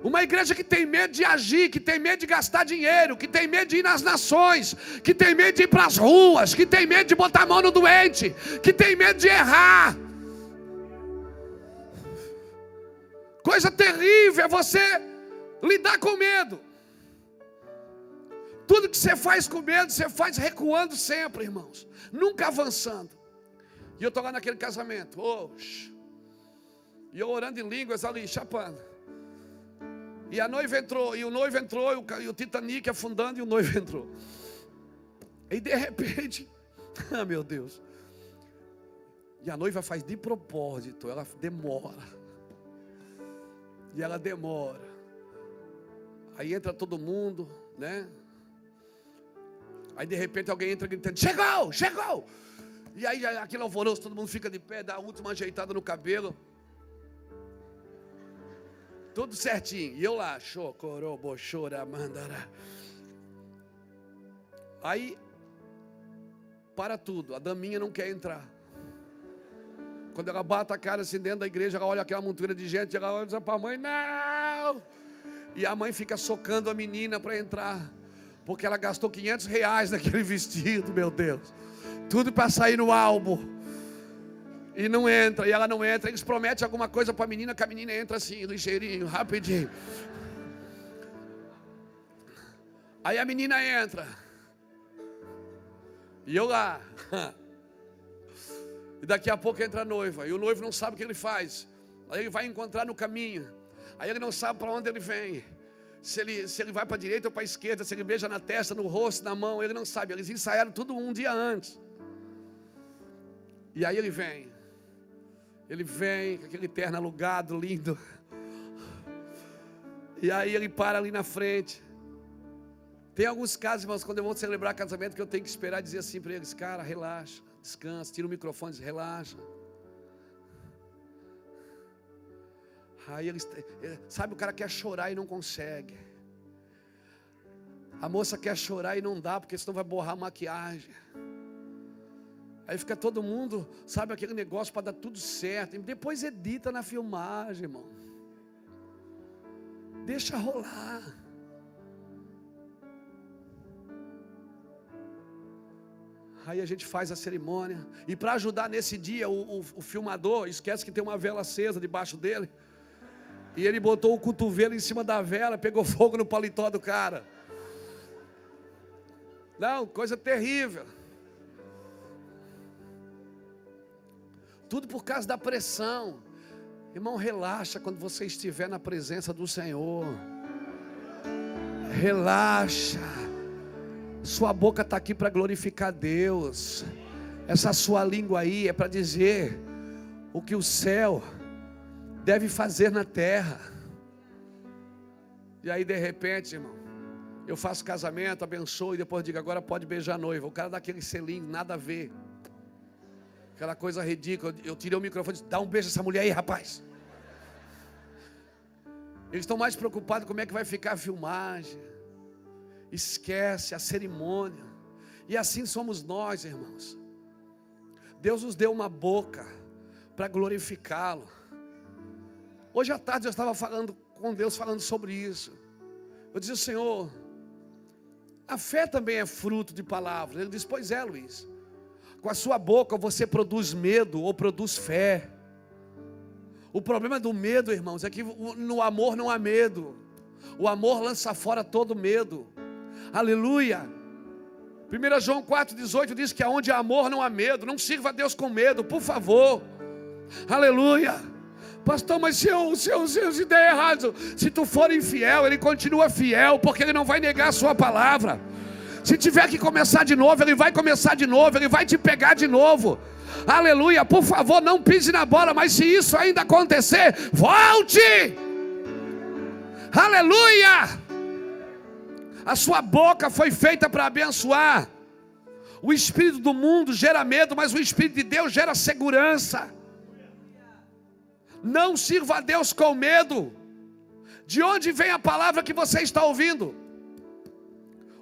Uma igreja que tem medo de agir, que tem medo de gastar dinheiro, que tem medo de ir nas nações, que tem medo de ir para as ruas, que tem medo de botar a mão no doente, que tem medo de errar. Coisa terrível é você lidar com medo. Tudo que você faz com medo, você faz recuando sempre, irmãos, nunca avançando. E eu estou lá naquele casamento, e eu orando em línguas ali, chapando. E a noiva entrou, e o noivo entrou, e o Titanic afundando, e o noivo entrou. E de repente, meu Deus. E a noiva faz de propósito, ela demora. E ela demora. Aí entra todo mundo, né? Aí de repente alguém entra gritando: chegou, chegou! E aí aquele alvoroço, todo mundo fica de pé, dá a última ajeitada no cabelo. Tudo certinho. E eu lá, mandara. Aí, para tudo. A daminha não quer entrar. Quando ela bate a cara assim dentro da igreja, ela olha aquela montoeira de gente, ela olha e diz para a mãe: não! E a mãe fica socando a menina para entrar. Porque ela gastou R$500 naquele vestido, meu Deus. Tudo para sair no álbum. E não entra, e ela não entra. Eles prometem alguma coisa para a menina, que a menina entra assim, ligeirinho, rapidinho. Aí a menina entra. E eu lá. E daqui a pouco entra a noiva. E o noivo não sabe o que ele faz. Aí ele vai encontrar no caminho. Aí ele não sabe para onde ele vem. Se ele vai para a direita ou para a esquerda. Se ele beija na testa, no rosto, na mão. Ele não sabe. Eles ensaiaram tudo um dia antes. E aí ele vem. Ele vem com aquele terno alugado, lindo. E aí ele para ali na frente. Tem alguns casos, irmãos, quando eu vou celebrar casamento, que eu tenho que esperar e dizer assim para eles: cara, relaxa, descansa, tira o microfone e diz: relaxa. Aí eles, sabe, o cara quer chorar e não consegue. A moça quer chorar e não dá, porque senão vai borrar a maquiagem. Aí fica todo mundo, sabe, aquele negócio para dar tudo certo. E depois edita na filmagem, irmão. Deixa rolar. Aí a gente faz a cerimônia. E para ajudar nesse dia, o filmador esquece que tem uma vela acesa debaixo dele. E ele botou o cotovelo em cima da vela, pegou fogo no paletó do cara. Não, coisa terrível. Tudo por causa da pressão. Irmão, relaxa quando você estiver na presença do Senhor. Relaxa. Sua boca está aqui para glorificar Deus. Essa sua língua aí é para dizer o que o céu deve fazer na terra. E aí de repente, irmão, eu faço casamento, abençoo e depois digo: agora pode beijar a noiva. O cara dá aquele selinho, nada a ver. Aquela coisa ridícula. Eu tirei o microfone e disse: dá um beijo a essa mulher aí, rapaz. Eles estão mais preocupados como é que vai ficar a filmagem. Esquece a cerimônia. E assim somos nós, irmãos. Deus nos deu uma boca para glorificá-lo. Hoje à tarde eu estava falando com Deus, falando sobre isso. Eu disse: Senhor, a fé também é fruto de palavras. Ele disse: pois é, Luiz. Com a sua boca você produz medo ou produz fé. O problema do medo, irmãos, é que no amor não há medo. O amor lança fora todo medo. Aleluia. 1 João 4,18 diz que aonde há amor não há medo. Não sirva a Deus com medo, por favor. Aleluia. Pastor, mas se der errado, se tu for infiel, Ele continua fiel, porque Ele não vai negar a sua palavra. Se tiver que começar de novo, Ele vai começar de novo, Ele vai te pegar de novo. Aleluia, por favor, não pise na bola, mas se isso ainda acontecer, volte. Aleluia. A sua boca foi feita para abençoar. O espírito do mundo gera medo, mas o espírito de Deus gera segurança. Não sirva a Deus com medo. De onde vem a palavra que você está ouvindo?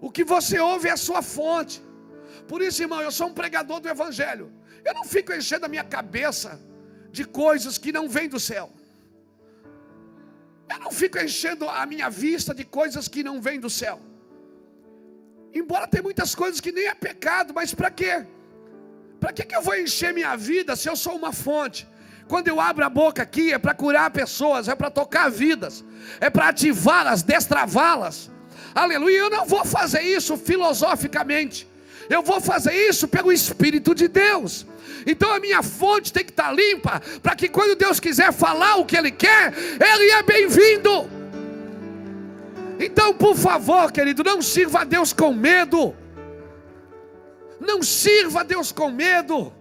O que você ouve é a sua fonte. Por isso, irmão, eu sou um pregador do Evangelho. Eu não fico enchendo a minha cabeça de coisas que não vêm do céu. Eu não fico enchendo a minha vista de coisas que não vêm do céu. Embora tenha muitas coisas que nem é pecado, mas para quê? Para que eu vou encher minha vida se eu sou uma fonte? Quando eu abro a boca aqui é para curar pessoas, é para tocar vidas, é para ativá-las, destravá-las. Aleluia, eu não vou fazer isso filosoficamente. Eu vou fazer isso pelo Espírito de Deus. Então a minha fonte tem que estar limpa, para que quando Deus quiser falar o que Ele quer, Ele é bem-vindo. Então, por favor, querido, não sirva a Deus com medo. Não sirva a Deus com medo.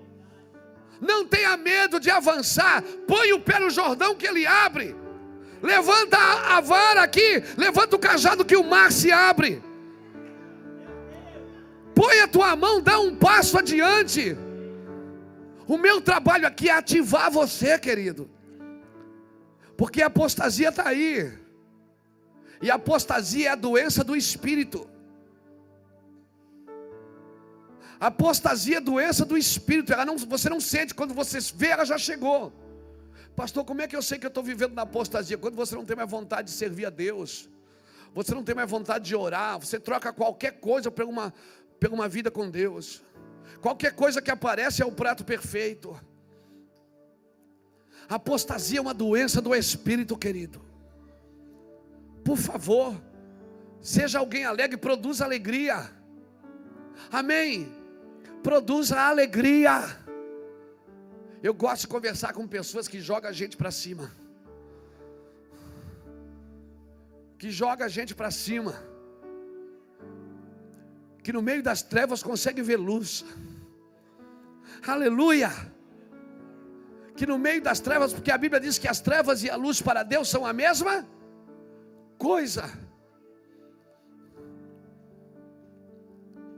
Não tenha medo de avançar. Põe o pé no Jordão que Ele abre. Levanta a vara aqui, levanta o cajado que o mar se abre. Põe a tua mão, dá um passo adiante. O meu trabalho aqui é ativar você, querido. Porque a apostasia está aí. E a apostasia é a doença do espírito. A apostasia é a doença do espírito. Você não sente, quando você vê, ela já chegou. Pastor, como é que eu sei que eu estou vivendo na apostasia? Quando você não tem mais vontade de servir a Deus, você não tem mais vontade de orar, você troca qualquer coisa por uma vida com Deus. Qualquer coisa que aparece é o prato perfeito. A apostasia é uma doença do espírito, querido. Por favor, seja alguém alegre, produza alegria. Amém. Produza alegria. Eu gosto de conversar com pessoas que jogam a gente para cima. Que joga a gente para cima. Que no meio das trevas consegue ver luz. Aleluia. Que no meio das trevas, porque a Bíblia diz que as trevas e a luz para Deus são a mesma coisa.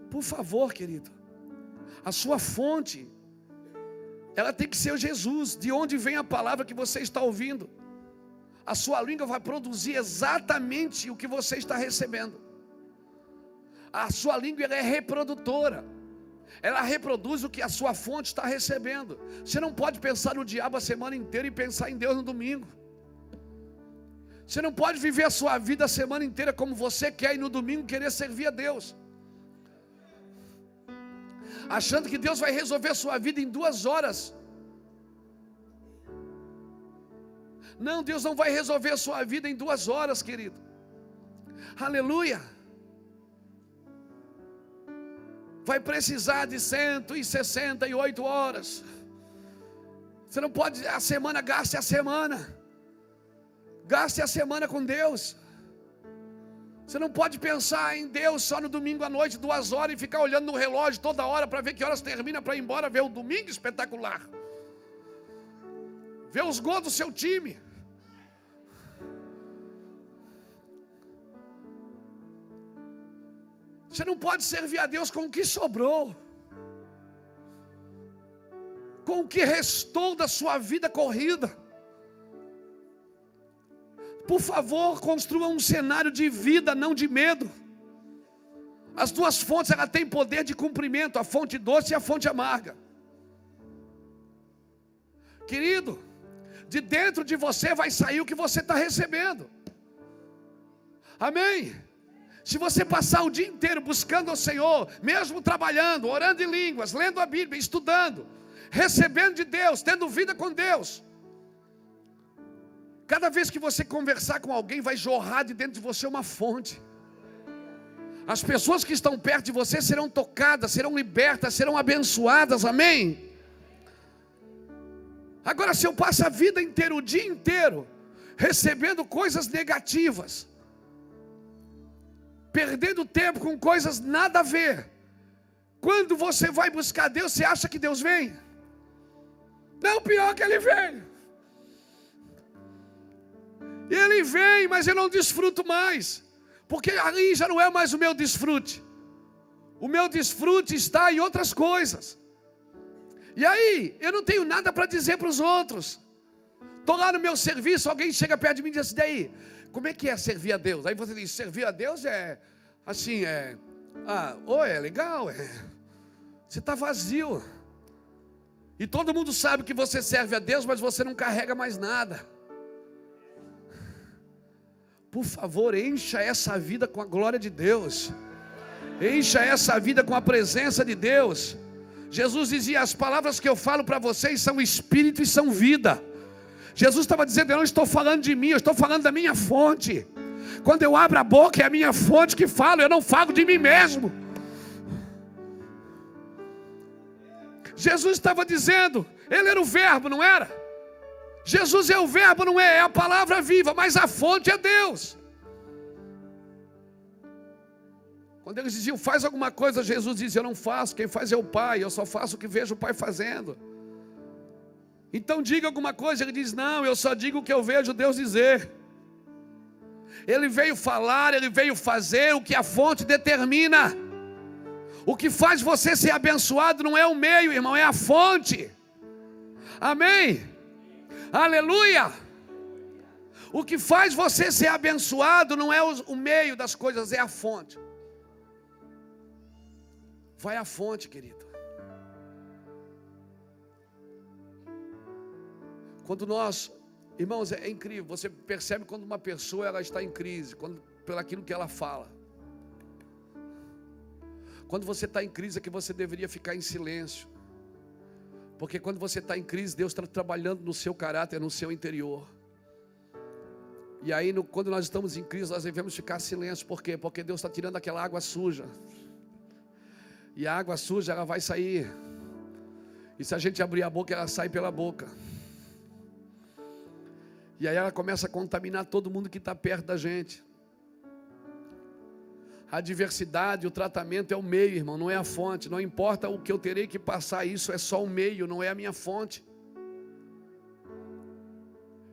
Por favor, querido, a sua fonte, ela tem que ser Jesus. De onde vem a palavra que você está ouvindo? A sua língua vai produzir exatamente o que você está recebendo. A sua língua, ela é reprodutora. Ela reproduz o que a sua fonte está recebendo. Você não pode pensar no diabo a semana inteira e pensar em Deus no domingo. Você não pode viver a sua vida a semana inteira como você quer e no domingo querer servir a Deus, achando que Deus vai resolver a sua vida em 2 horas. Não, Deus não vai resolver a sua vida em 2 horas, querido. Aleluia. Vai precisar de 168 horas. Você não pode, a semana, gaste a semana. Gaste a semana com Deus. Você não pode pensar em Deus só no domingo à noite, 2 horas, e ficar olhando no relógio toda hora para ver que horas termina para ir embora ver o domingo espetacular. Ver os gols do seu time. Você não pode servir a Deus com o que sobrou, com o que restou da sua vida corrida. Por favor, construa um cenário de vida, não de medo. As duas fontes, ela tem poder de cumprimento, a fonte doce e a fonte amarga. Querido, de dentro de você vai sair o que você está recebendo. Amém? Se você passar o dia inteiro buscando ao Senhor, mesmo trabalhando, orando em línguas, lendo a Bíblia, estudando, recebendo de Deus, tendo vida com Deus, Cada vez que você conversar com alguém, vai jorrar de dentro de você uma fonte. As pessoas que estão perto de você serão tocadas, serão libertas, serão abençoadas, amém? Agora, se eu passo a vida inteira, o dia inteiro, recebendo coisas negativas, perdendo tempo com coisas nada a ver, quando você vai buscar Deus, você acha que Deus vem? Não, pior que Ele vem. Ele vem, mas eu não desfruto mais, porque aí já não é mais o meu desfrute. O meu desfrute está em outras coisas. E aí, eu não tenho nada para dizer para os outros. Estou lá no meu serviço, alguém chega perto de mim e diz assim: daí, como é que é servir a Deus? Aí você diz: servir a Deus é assim, é legal, você está vazio. E todo mundo sabe que você serve a Deus, mas você não carrega mais nada. Por favor, encha essa vida com a glória de Deus. Encha essa vida com a presença de Deus. Jesus dizia: as palavras que eu falo para vocês são espírito e são vida. Jesus estava dizendo: eu não estou falando de mim, eu estou falando da minha fonte. Quando eu abro a boca, é a minha fonte que fala, eu não falo de mim mesmo. Jesus estava dizendo, Ele era o verbo, não era? Jesus é o verbo, não é? É a palavra viva, mas a fonte é Deus. Quando eles diziam: faz alguma coisa, Jesus dizia: eu não faço, quem faz é o Pai, eu só faço o que vejo o Pai fazendo. Então diga alguma coisa. Ele diz: não, eu só digo o que eu vejo Deus dizer. Ele veio falar, Ele veio fazer o que a fonte determina. O que faz você ser abençoado não é o meio, irmão, é a fonte. Amém? Aleluia! O que faz você ser abençoado não é o meio das coisas, é a fonte. Vai à fonte, querido. Quando nós, irmãos, é incrível, você percebe quando uma pessoa ela está em crise, pelo aquilo que ela fala. Quando você está em crise é que você deveria ficar em silêncio. Porque quando você está em crise, Deus está trabalhando no seu caráter, no seu interior. E aí, quando nós estamos em crise, nós devemos ficar em silêncio. Por quê? Porque Deus está tirando aquela água suja. E a água suja, ela vai sair. E se a gente abrir a boca, ela sai pela boca. E aí ela começa a contaminar todo mundo que está perto da gente. A adversidade, o tratamento é o meio, irmão, não é a fonte. Não importa o que eu terei que passar, isso é só o meio, não é a minha fonte.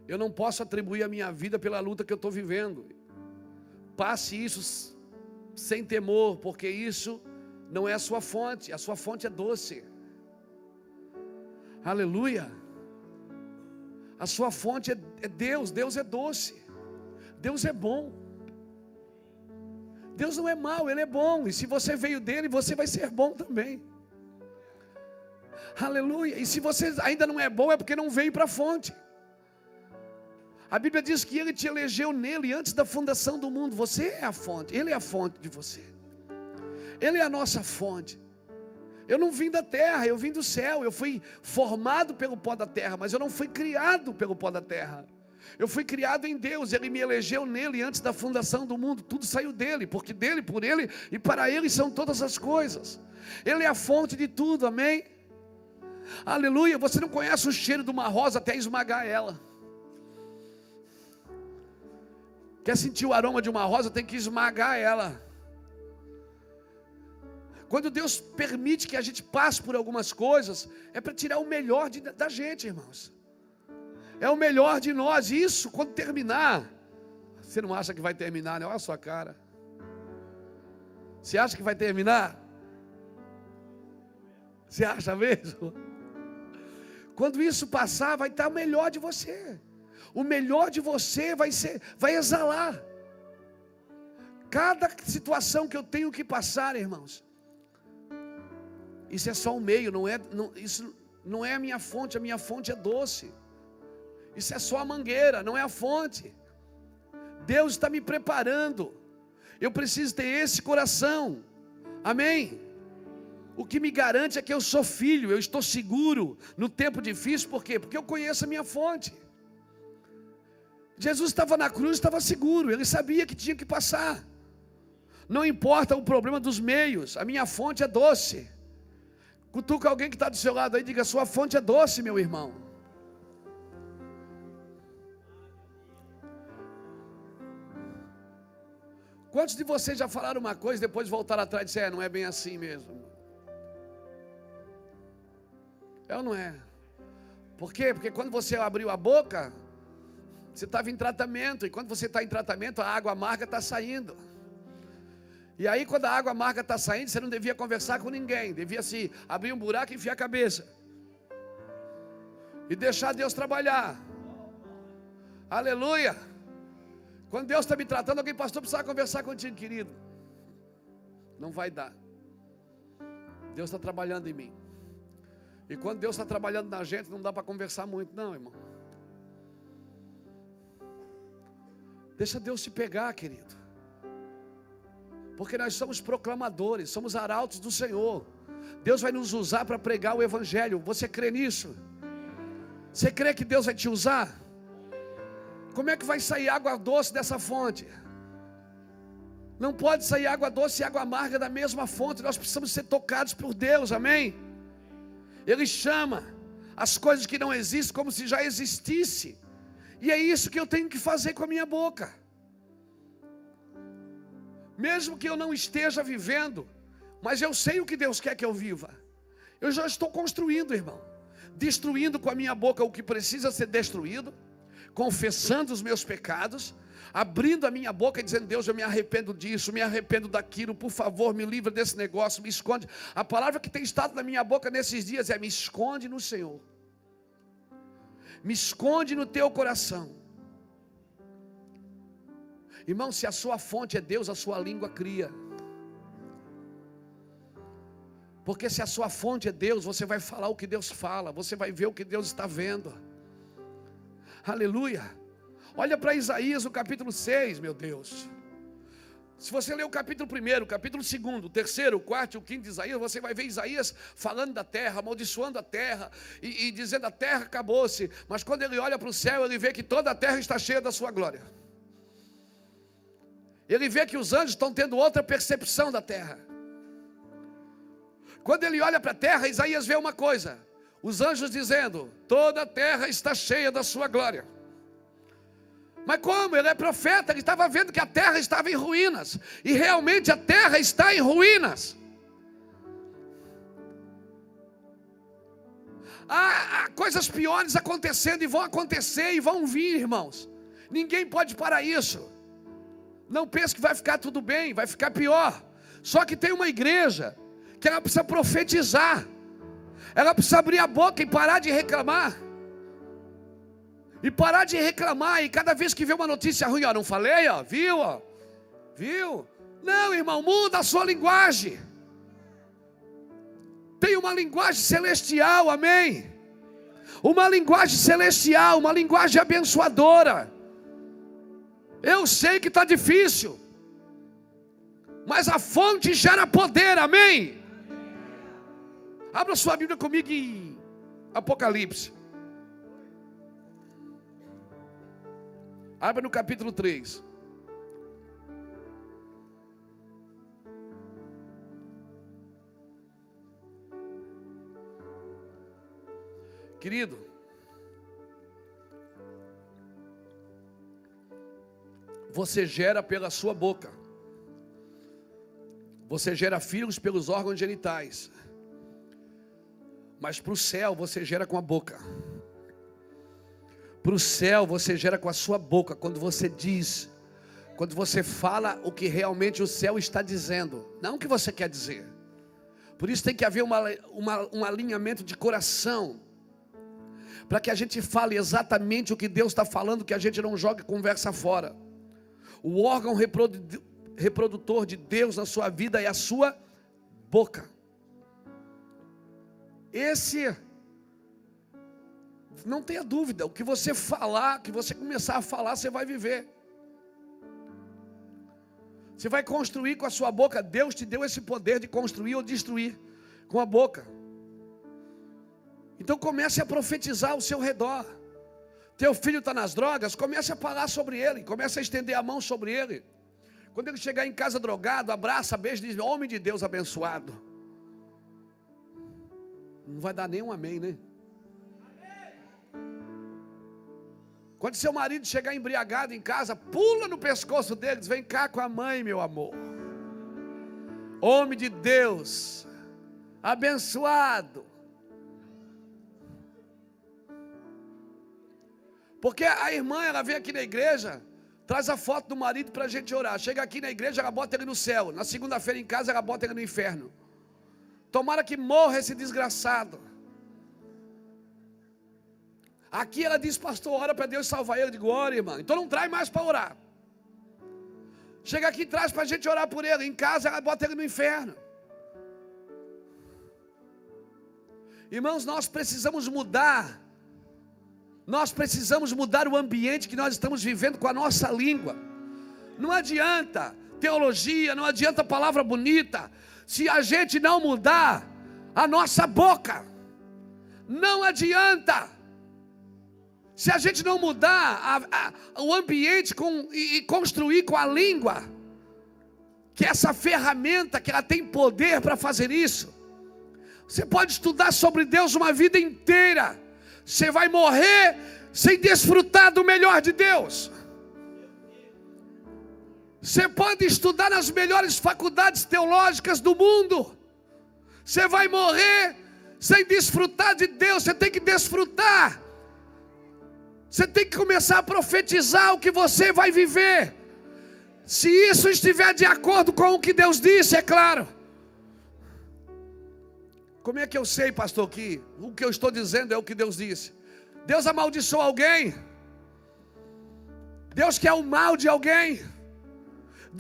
Eu não posso atribuir a minha vida pela luta que eu estou vivendo. Passe isso sem temor, porque isso não é a sua fonte. A sua fonte é doce. Aleluia. A sua fonte é Deus. Deus é doce. Deus é bom. Deus não é mau, Ele é bom. E se você veio dele, você vai ser bom também. Aleluia. E se você ainda não é bom, é porque não veio para a fonte. A Bíblia diz que Ele te elegeu nele antes da fundação do mundo. Você é a fonte, Ele é a fonte de você. Ele é a nossa fonte. Eu não vim da terra, eu vim do céu. Eu fui formado pelo pó da terra, mas eu não fui criado pelo pó da terra. Eu fui criado em Deus, Ele me elegeu nele antes da fundação do mundo. Tudo saiu dele, porque dele, por ele e para ele são todas as coisas. Ele é a fonte de tudo, amém? Aleluia. Você não conhece o cheiro de uma rosa até esmagar ela. Quer sentir o aroma de uma rosa, tem que esmagar ela. Quando Deus permite que a gente passe por algumas coisas, é para tirar o melhor da gente, irmãos. É o melhor de nós. Isso, quando terminar, você não acha que vai terminar, né? Olha a sua cara. Você acha que vai terminar? Você acha mesmo? Quando isso passar, vai estar o melhor de você. O melhor de você vai exalar. Cada situação que eu tenho que passar, irmãos, isso é só o meio, isso não é a minha fonte é doce. Isso é só a mangueira, não é a fonte. Deus está me preparando. Eu preciso ter esse coração. Amém? O que me garante é que eu sou filho. Eu estou seguro no tempo difícil. Por quê? Porque eu conheço a minha fonte. Jesus estava na cruz, estava seguro, ele sabia que tinha que passar. Não importa o problema dos meios, a minha fonte é doce. Cutuca alguém que está do seu lado aí e diga: sua fonte é doce, meu irmão. Quantos de vocês já falaram uma coisa e depois voltaram atrás e disseram: não é bem assim mesmo? É ou não é? Por quê? Porque quando você abriu a boca, você estava em tratamento, e quando você está em tratamento, a água amarga está saindo. E aí quando a água amarga está saindo, você não devia conversar com ninguém, devia se abrir um buraco e enfiar a cabeça, e deixar Deus trabalhar. Aleluia. Quando Deus está me tratando, alguém: pastor, precisa conversar contigo, querido. Não vai dar. Deus está trabalhando em mim. E quando Deus está trabalhando na gente, não dá para conversar muito, não, irmão. Deixa Deus te pegar, querido. Porque nós somos proclamadores, somos arautos do Senhor. Deus vai nos usar para pregar o Evangelho. Você crê nisso? Você crê que Deus vai te usar? Como é que vai sair água doce dessa fonte? Não pode sair água doce e água amarga da mesma fonte. Nós precisamos ser tocados por Deus, amém? Ele chama as coisas que não existem como se já existisse. E é isso que eu tenho que fazer com a minha boca. Mesmo que eu não esteja vivendo, mas eu sei o que Deus quer que eu viva. Eu já estou construindo, irmão. Destruindo com a minha boca o que precisa ser destruído, confessando os meus pecados, abrindo a minha boca e dizendo: Deus, eu me arrependo disso, me arrependo daquilo, por favor, me livra desse negócio, me esconde. A palavra que tem estado na minha boca nesses dias é: me esconde no Senhor, me esconde no teu coração. Irmão, se a sua fonte é Deus, a sua língua cria. Porque se a sua fonte é Deus, você vai falar o que Deus fala, você vai ver o que Deus está vendo. Aleluia. Olha para Isaías, o capítulo 6, meu Deus. Se você ler o capítulo 1, o capítulo 2, o 3, o 4 e o 5 de Isaías, você vai ver Isaías falando da terra, amaldiçoando a terra e dizendo: a terra acabou-se. Mas quando ele olha para o céu, ele vê que toda a terra está cheia da sua glória. Ele vê que os anjos estão tendo outra percepção da terra. Quando ele olha para a terra, Isaías vê uma coisa: os anjos dizendo: toda a terra está cheia da sua glória. Mas como? Ele é profeta, ele estava vendo que a terra estava em ruínas. E realmente a terra está em ruínas. Há coisas piores acontecendo e vão acontecer e vão vir, irmãos. Ninguém pode parar isso. Não pense que vai ficar tudo bem, vai ficar pior. Só que tem uma igreja que ela precisa profetizar. Ela precisa abrir a boca e parar de reclamar. E parar de reclamar. E cada vez que vê uma notícia ruim: ó, não falei, ó, viu, ó, viu? Não, irmão, muda a sua linguagem. Tem uma linguagem celestial, amém? Uma linguagem celestial, uma linguagem abençoadora. Eu sei que está difícil, mas a fonte gera poder, amém? Abra sua Bíblia comigo em Apocalipse. Abra no capítulo 3. Querido, você gera pela sua boca. Você gera filhos pelos órgãos genitais. Mas para o céu você gera com a boca. Para o céu você gera com a sua boca. Quando você diz, quando você fala o que realmente o céu está dizendo, não o que você quer dizer. Por isso tem que haver um alinhamento de coração, para que a gente fale exatamente o que Deus está falando, que a gente não jogue conversa fora. O órgão reprodutor de Deus na sua vida é a sua boca. Esse, não tenha dúvida, o que você falar, que você começar a falar, você vai viver. Você vai construir com a sua boca. Deus te deu esse poder de construir ou destruir com a boca. Então comece a profetizar ao seu redor. Teu filho está nas drogas, comece a falar sobre ele, comece a estender a mão sobre ele. Quando ele chegar em casa drogado, abraça, beija e diz: homem de Deus abençoado. Não vai dar nem um amém, né? Quando seu marido chegar embriagado em casa, pula no pescoço dele, diz: vem cá com a mãe, meu amor. Homem de Deus abençoado. Porque a irmã, ela vem aqui na igreja, traz a foto do marido para a gente orar. Chega aqui na igreja, ela bota ele no céu. Na segunda-feira em casa, ela bota ele no inferno. Tomara que morra esse desgraçado. Aqui ela diz: pastor, ora para Deus salvar ele. Eu digo: ora, irmã. Então não traz mais para orar. Chega aqui e traz para a gente orar por ele. Em casa, ela bota ele no inferno. Irmãos, nós precisamos mudar. Nós precisamos mudar o ambiente que nós estamos vivendo com a nossa língua. Não adianta teologia, não adianta palavra bonita, se a gente não mudar a nossa boca. Não adianta. Se a gente não mudar o ambiente e construir com a língua, que é essa ferramenta que ela tem poder para fazer isso. Você pode estudar sobre Deus uma vida inteira, você vai morrer sem desfrutar do melhor de Deus. Você pode estudar nas melhores faculdades teológicas do mundo, você vai morrer sem desfrutar de Deus. Você tem que desfrutar. Você tem que começar a profetizar o que você vai viver. Se isso estiver de acordo com o que Deus disse, é claro. Como é que eu sei, pastor, que o que eu estou dizendo é o que Deus disse? Deus amaldiçoou alguém? Deus quer o mal de alguém?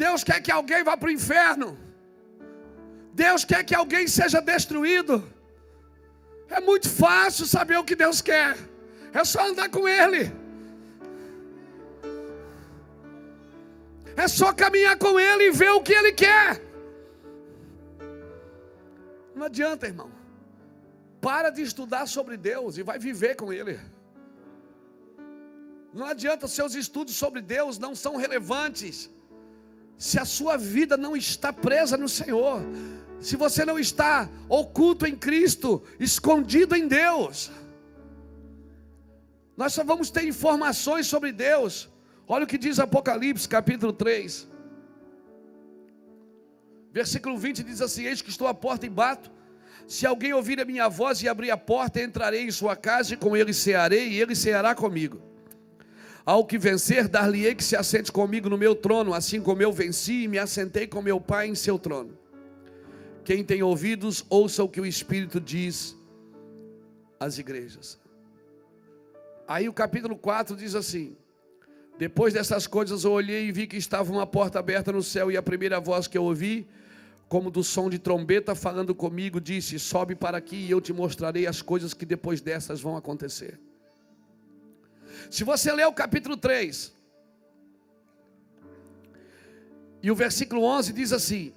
Deus quer que alguém vá para o inferno? Deus quer que alguém seja destruído? É muito fácil saber o que Deus quer. É só andar com Ele. É só caminhar com Ele e ver o que Ele quer. Não adianta, irmão. Para de estudar sobre Deus e vai viver com Ele. Não adianta, seus estudos sobre Deus não são relevantes se a sua vida não está presa no Senhor. Se você não está oculto em Cristo, escondido em Deus. Nós só vamos ter informações sobre Deus. Olha o que diz Apocalipse capítulo 3. Versículo 20 diz assim: eis que estou à porta e bato. Se alguém ouvir a minha voz e abrir a porta, entrarei em sua casa e com ele cearei e ele ceará comigo. Ao que vencer, dar-lhe-ei que se assente comigo no meu trono, assim como eu venci e me assentei com meu Pai em seu trono. Quem tem ouvidos, ouça o que o Espírito diz às igrejas. Aí o capítulo 4 diz assim: depois dessas coisas eu olhei e vi que estava uma porta aberta no céu, e a primeira voz que eu ouvi, como do som de trombeta falando comigo, disse: sobe para aqui e eu te mostrarei as coisas que depois dessas vão acontecer. Se você ler o capítulo 3 e o versículo 11 diz assim,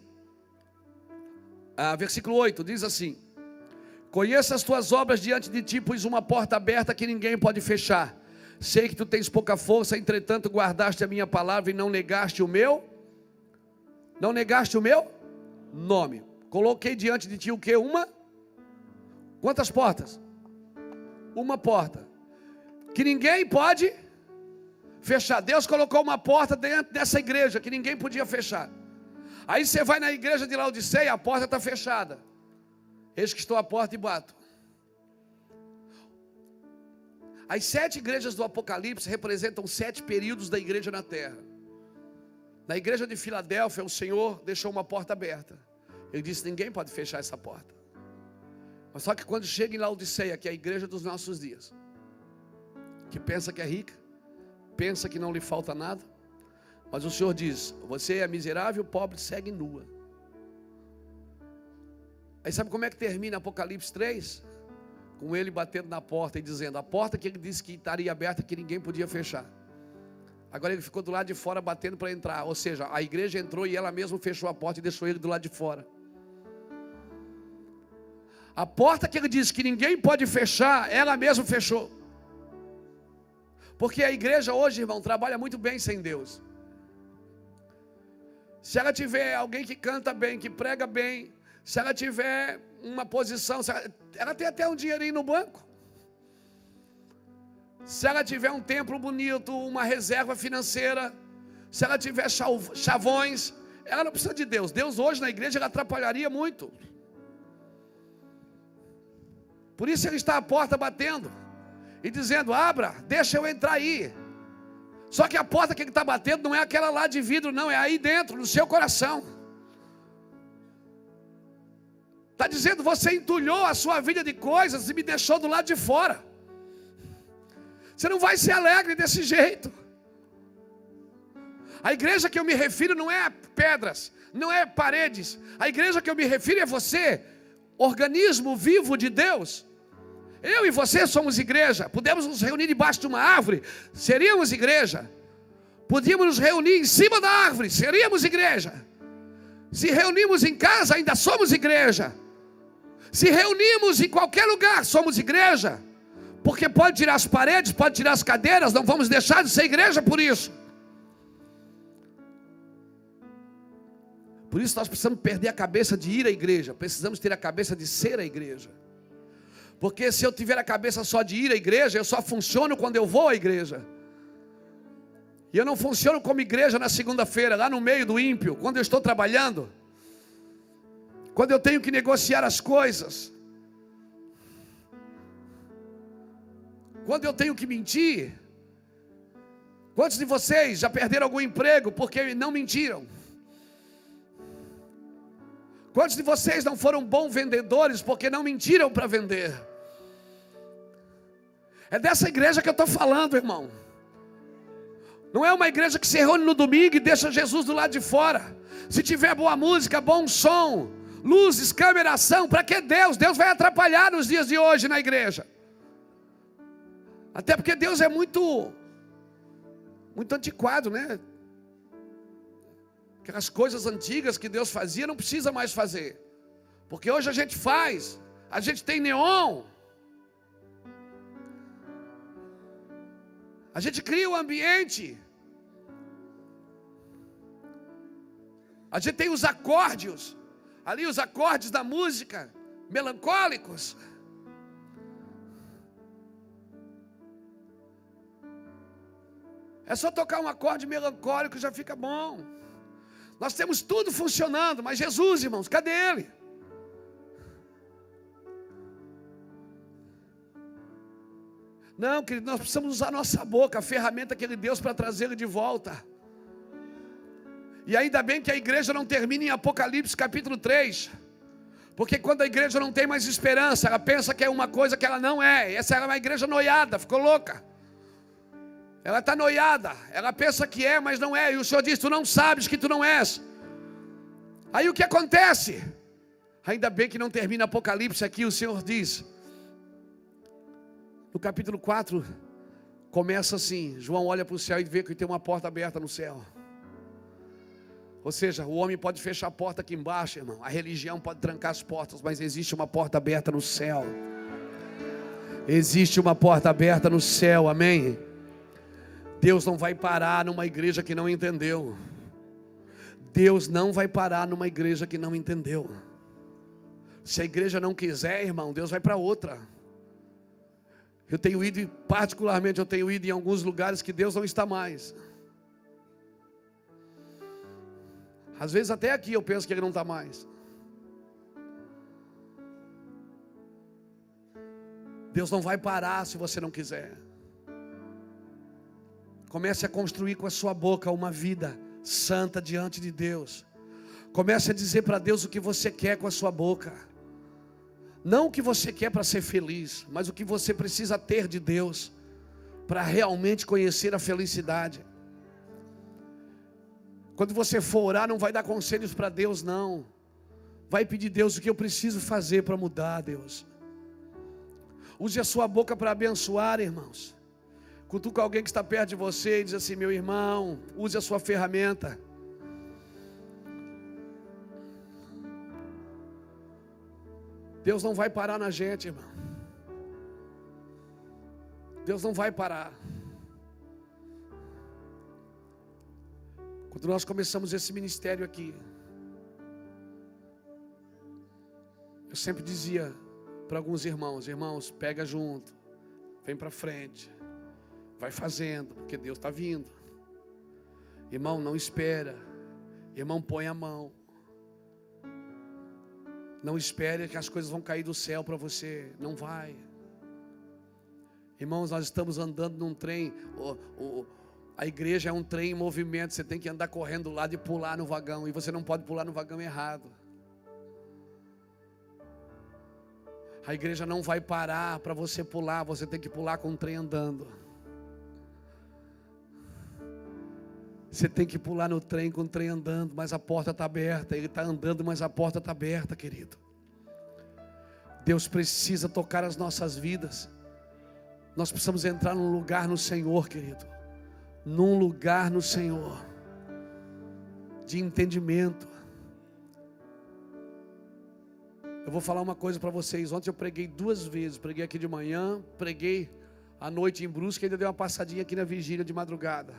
versículo 8 diz assim: conheça as tuas obras diante de ti, pois uma porta aberta que ninguém pode fechar. Sei que tu tens pouca força, entretanto guardaste a minha palavra e não negaste o meu nome. Coloquei diante de ti o que? Quantas portas? Uma porta que ninguém pode fechar. Deus colocou uma porta dentro dessa igreja que ninguém podia fechar. Aí você vai na igreja de Laodiceia, a porta está fechada. Eis que estou à porta e bato. As 7 igrejas do Apocalipse representam 7 períodos da igreja na terra. Na igreja de Filadélfia, o Senhor deixou uma porta aberta. Ele disse: ninguém pode fechar essa porta. Mas só que quando chega em Laodiceia, que é a igreja dos nossos dias, que pensa que é rica, pensa que não lhe falta nada, mas o Senhor diz: você é miserável, pobre, segue nua. Aí sabe como é que termina Apocalipse 3? Com ele batendo na porta e dizendo: a porta que ele disse que estaria aberta, que ninguém podia fechar. Agora ele ficou do lado de fora batendo para entrar. Ou seja, a igreja entrou e ela mesma fechou a porta e deixou ele do lado de fora. A porta que ele disse que ninguém pode fechar, ela mesma fechou. Porque a igreja hoje, irmão, trabalha muito bem sem Deus. Se ela tiver alguém que canta bem, que prega bem, se ela tiver uma posição, ela tem até um dinheirinho no banco. Se ela tiver um templo bonito, uma reserva financeira, se ela tiver chavões, ela não precisa de Deus. Deus hoje na igreja ela atrapalharia muito. Por isso ele está à porta batendo e dizendo: abra, deixa eu entrar aí. Só que a porta que ele está batendo não é aquela lá de vidro, não, é aí dentro, no seu coração. Está dizendo: você entulhou a sua vida de coisas e me deixou do lado de fora. Você não vai ser alegre desse jeito. A igreja que eu me refiro não é pedras, não é paredes. A igreja que eu me refiro é você, organismo vivo de Deus. Eu e você somos igreja. Podemos nos reunir debaixo de uma árvore, seríamos igreja. Podíamos nos reunir em cima da árvore, seríamos igreja. Se reunimos em casa, ainda somos igreja. Se reunimos em qualquer lugar, somos igreja. Porque pode tirar as paredes, pode tirar as cadeiras, não vamos deixar de ser igreja por isso. Por isso nós precisamos perder a cabeça de ir à igreja, precisamos ter a cabeça de ser a igreja. Porque se eu tiver a cabeça só de ir à igreja, eu só funciono quando eu vou à igreja. E eu não funciono como igreja na segunda-feira, lá no meio do ímpio, quando eu estou trabalhando, quando eu tenho que negociar as coisas, quando eu tenho que mentir. Quantos de vocês já perderam algum emprego porque não mentiram? Quantos de vocês não foram bons vendedores porque não mentiram para vender? É dessa igreja que eu estou falando, irmão. Não é uma igreja que se reúne no domingo e deixa Jesus do lado de fora. Se tiver boa música, bom som, luzes, câmera, ação, para que Deus? Deus vai atrapalhar nos dias de hoje na igreja. Até porque Deus é muito antiquado, né? Aquelas coisas antigas que Deus fazia, não precisa mais fazer. Porque hoje a gente faz, a gente tem neon. A gente cria um ambiente. A gente tem os acordes, ali os acordes da música, melancólicos. É só tocar um acorde melancólico, já fica bom. Nós temos tudo funcionando, mas Jesus, irmãos, cadê Ele? Não, querido, nós precisamos usar a nossa boca, a ferramenta que Ele deu para trazer Ele de volta. E ainda bem que a igreja não termina em Apocalipse capítulo 3. Porque quando a igreja não tem mais esperança, ela pensa que é uma coisa que ela não é. Essa é uma igreja noiada, ficou louca. Ela está noiada, ela pensa que é, mas não é. E o Senhor diz: tu não sabes que tu não és. Aí o que acontece? Ainda bem que não termina Apocalipse aqui. O Senhor diz, no capítulo 4, começa assim: João olha para o céu e vê que tem uma porta aberta no céu. Ou seja, o homem pode fechar a porta aqui embaixo, irmão. A religião pode trancar as portas, mas existe uma porta aberta no céu. Existe uma porta aberta no céu, amém? Deus não vai parar numa igreja que não entendeu. Deus não vai parar numa igreja que não entendeu. Se a igreja não quiser, irmão, Deus vai para outra. Eu tenho ido, particularmente, eu tenho ido em alguns lugares que Deus não está mais. Às vezes até aqui eu penso que Ele não está mais. Deus não vai parar se você não quiser. Comece a construir com a sua boca uma vida santa diante de Deus. Comece a dizer para Deus o que você quer com a sua boca. Não o que você quer para ser feliz, mas o que você precisa ter de Deus para realmente conhecer a felicidade. Quando você for orar, não vai dar conselhos para Deus, não. Vai pedir: Deus, o que eu preciso fazer para mudar, Deus. Use a sua boca para abençoar, irmãos. Cutuca alguém que está perto de você e diz assim: meu irmão, use a sua ferramenta. Deus não vai parar na gente, irmão. Deus não vai parar. Quando nós começamos esse ministério aqui, eu sempre dizia para alguns irmãos, pega junto, vem para frente, vai fazendo, porque Deus está vindo. Irmão, não espera. Irmão, põe a mão. Não espere que as coisas vão cair do céu para você. Não vai. Irmãos, nós estamos andando num trem. A igreja é um trem em movimento. Você tem que andar correndo do lado e pular no vagão. E você não pode pular no vagão errado. A igreja não vai parar para você pular. Você tem que pular com o trem andando. Você tem que pular no trem com o trem andando, mas a porta está aberta. Ele está andando, mas a porta está aberta, querido. Deus precisa tocar as nossas vidas. Nós precisamos entrar num lugar no Senhor, querido. Num lugar no Senhor de entendimento. Eu vou falar uma coisa para vocês. Ontem eu preguei 2 vezes. Preguei aqui de manhã, preguei à noite em Brusque, ainda dei uma passadinha aqui na vigília de madrugada.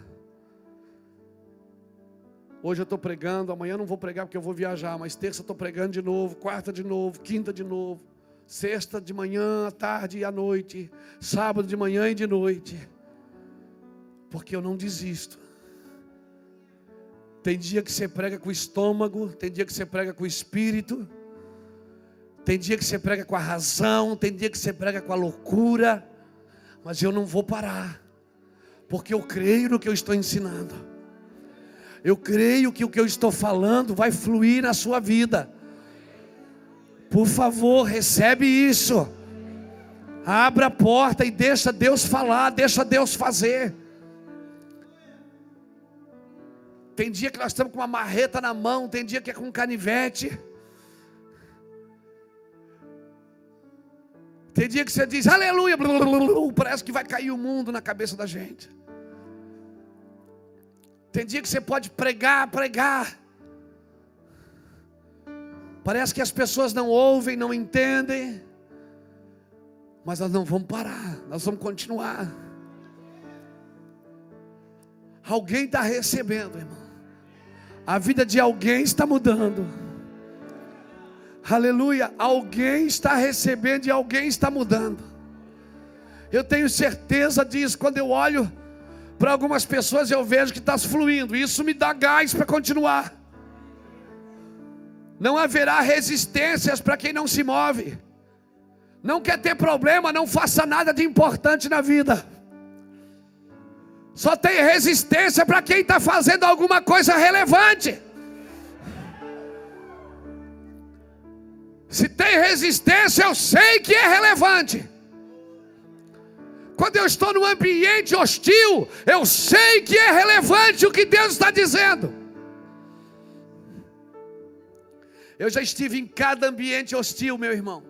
Hoje eu estou pregando, amanhã eu não vou pregar porque eu vou viajar, mas terça eu estou pregando de novo, quarta de novo, quinta de novo, sexta de manhã, à tarde e à noite, sábado de manhã e de noite, porque eu não desisto. Tem dia que você prega com o estômago, tem dia que você prega com o espírito, tem dia que você prega com a razão, tem dia que você prega com a loucura, mas eu não vou parar, porque eu creio no que eu estou ensinando. Eu creio que o que eu estou falando vai fluir na sua vida. Por favor, recebe isso. Abra a porta e deixa Deus falar, deixa Deus fazer. Tem dia que nós estamos com uma marreta na mão, tem dia que é com um canivete. Tem dia que você diz, aleluia, parece que vai cair o mundo na cabeça da gente. Tem dia que você pode pregar. Parece que as pessoas não ouvem, não entendem. Mas nós não vamos parar, nós vamos continuar. Alguém está recebendo, irmão. A vida de alguém está mudando. Aleluia, alguém está recebendo e alguém está mudando. Eu tenho certeza disso. Quando eu olho para algumas pessoas, eu vejo que está fluindo. Isso me dá gás para continuar. Não haverá resistências para quem não se move. Não quer ter problema, não faça nada de importante na vida. Só tem resistência para quem está fazendo alguma coisa relevante. Se tem resistência, eu sei que é relevante. Quando eu estou num ambiente hostil, eu sei que é relevante o que Deus está dizendo. Eu já estive em cada ambiente hostil, meu irmão.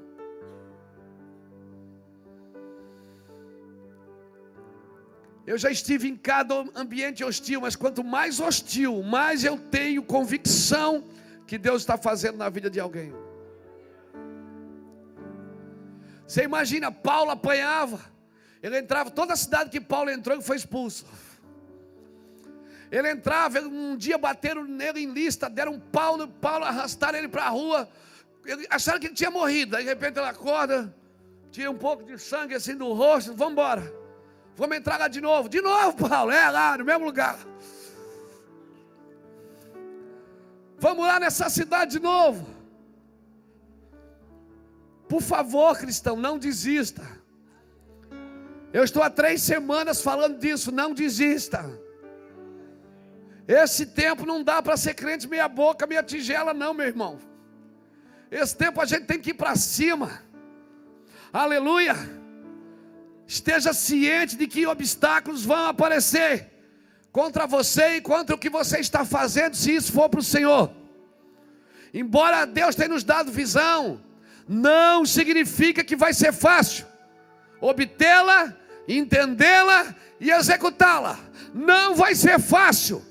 Eu já estive em cada ambiente hostil, mas quanto mais hostil, mais eu tenho convicção que Deus está fazendo na vida de alguém. Você imagina, Paulo apanhava. Ele entrava, toda a cidade que Paulo entrou, ele foi expulso. Ele entrava, um dia bateram nele em lista, deram um pau no Paulo, arrastaram ele para a rua. Acharam que ele tinha morrido. Aí de repente ele acorda, tira um pouco de sangue assim do rosto, vamos embora. Vamos entrar lá de novo. De novo, Paulo, lá no mesmo lugar. Vamos lá nessa cidade de novo. Por favor, cristão, não desista. Eu estou há 3 semanas falando disso, não desista. Esse tempo não dá para ser crente meia boca, meia tigela não, meu irmão. Esse tempo a gente tem que ir para cima. Aleluia. Esteja ciente de que obstáculos vão aparecer contra você e contra o que você está fazendo, se isso for para o Senhor. Embora Deus tenha nos dado visão, não significa que vai ser fácil obtê-la, entendê-la e executá-la. Não vai ser fácil.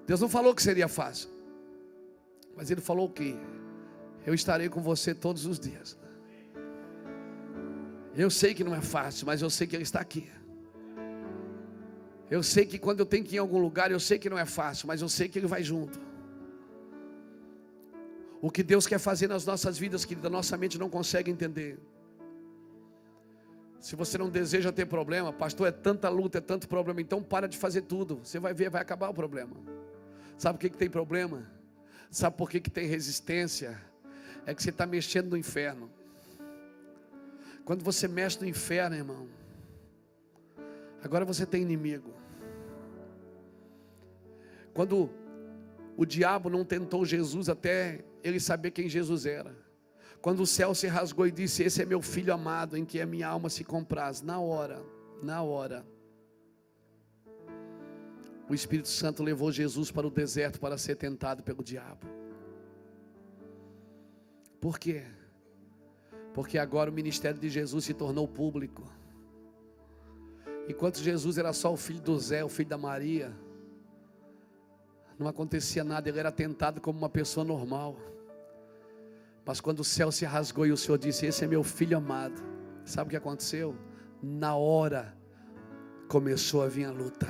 Deus não falou que seria fácil, mas Ele falou que eu estarei com você todos os dias. Eu sei que não é fácil, mas eu sei que Ele está aqui. Eu sei que quando eu tenho que ir em algum lugar, eu sei que não é fácil, mas eu sei que Ele vai junto. O que Deus quer fazer nas nossas vidas, querida, nossa mente não consegue entender. Se você não deseja ter problema, pastor, é tanta luta, é tanto problema, então para de fazer tudo. Você vai ver, vai acabar o problema. Sabe por que tem problema? Sabe por que tem resistência? É que você está mexendo no inferno. Quando você mexe no inferno, irmão, agora você tem inimigo. Quando o diabo não tentou Jesus até ele saber quem Jesus era. Quando o céu se rasgou e disse: esse é meu filho amado, em que a minha alma se compraz. Na hora, o Espírito Santo levou Jesus para o deserto para ser tentado pelo diabo. Por quê? Porque agora o ministério de Jesus se tornou público. Enquanto Jesus era só o filho do Zé, o filho da Maria, não acontecia nada, ele era tentado como uma pessoa normal. Mas quando o céu se rasgou e o Senhor disse: esse é meu filho amado, sabe o que aconteceu? Na hora começou a vir a luta.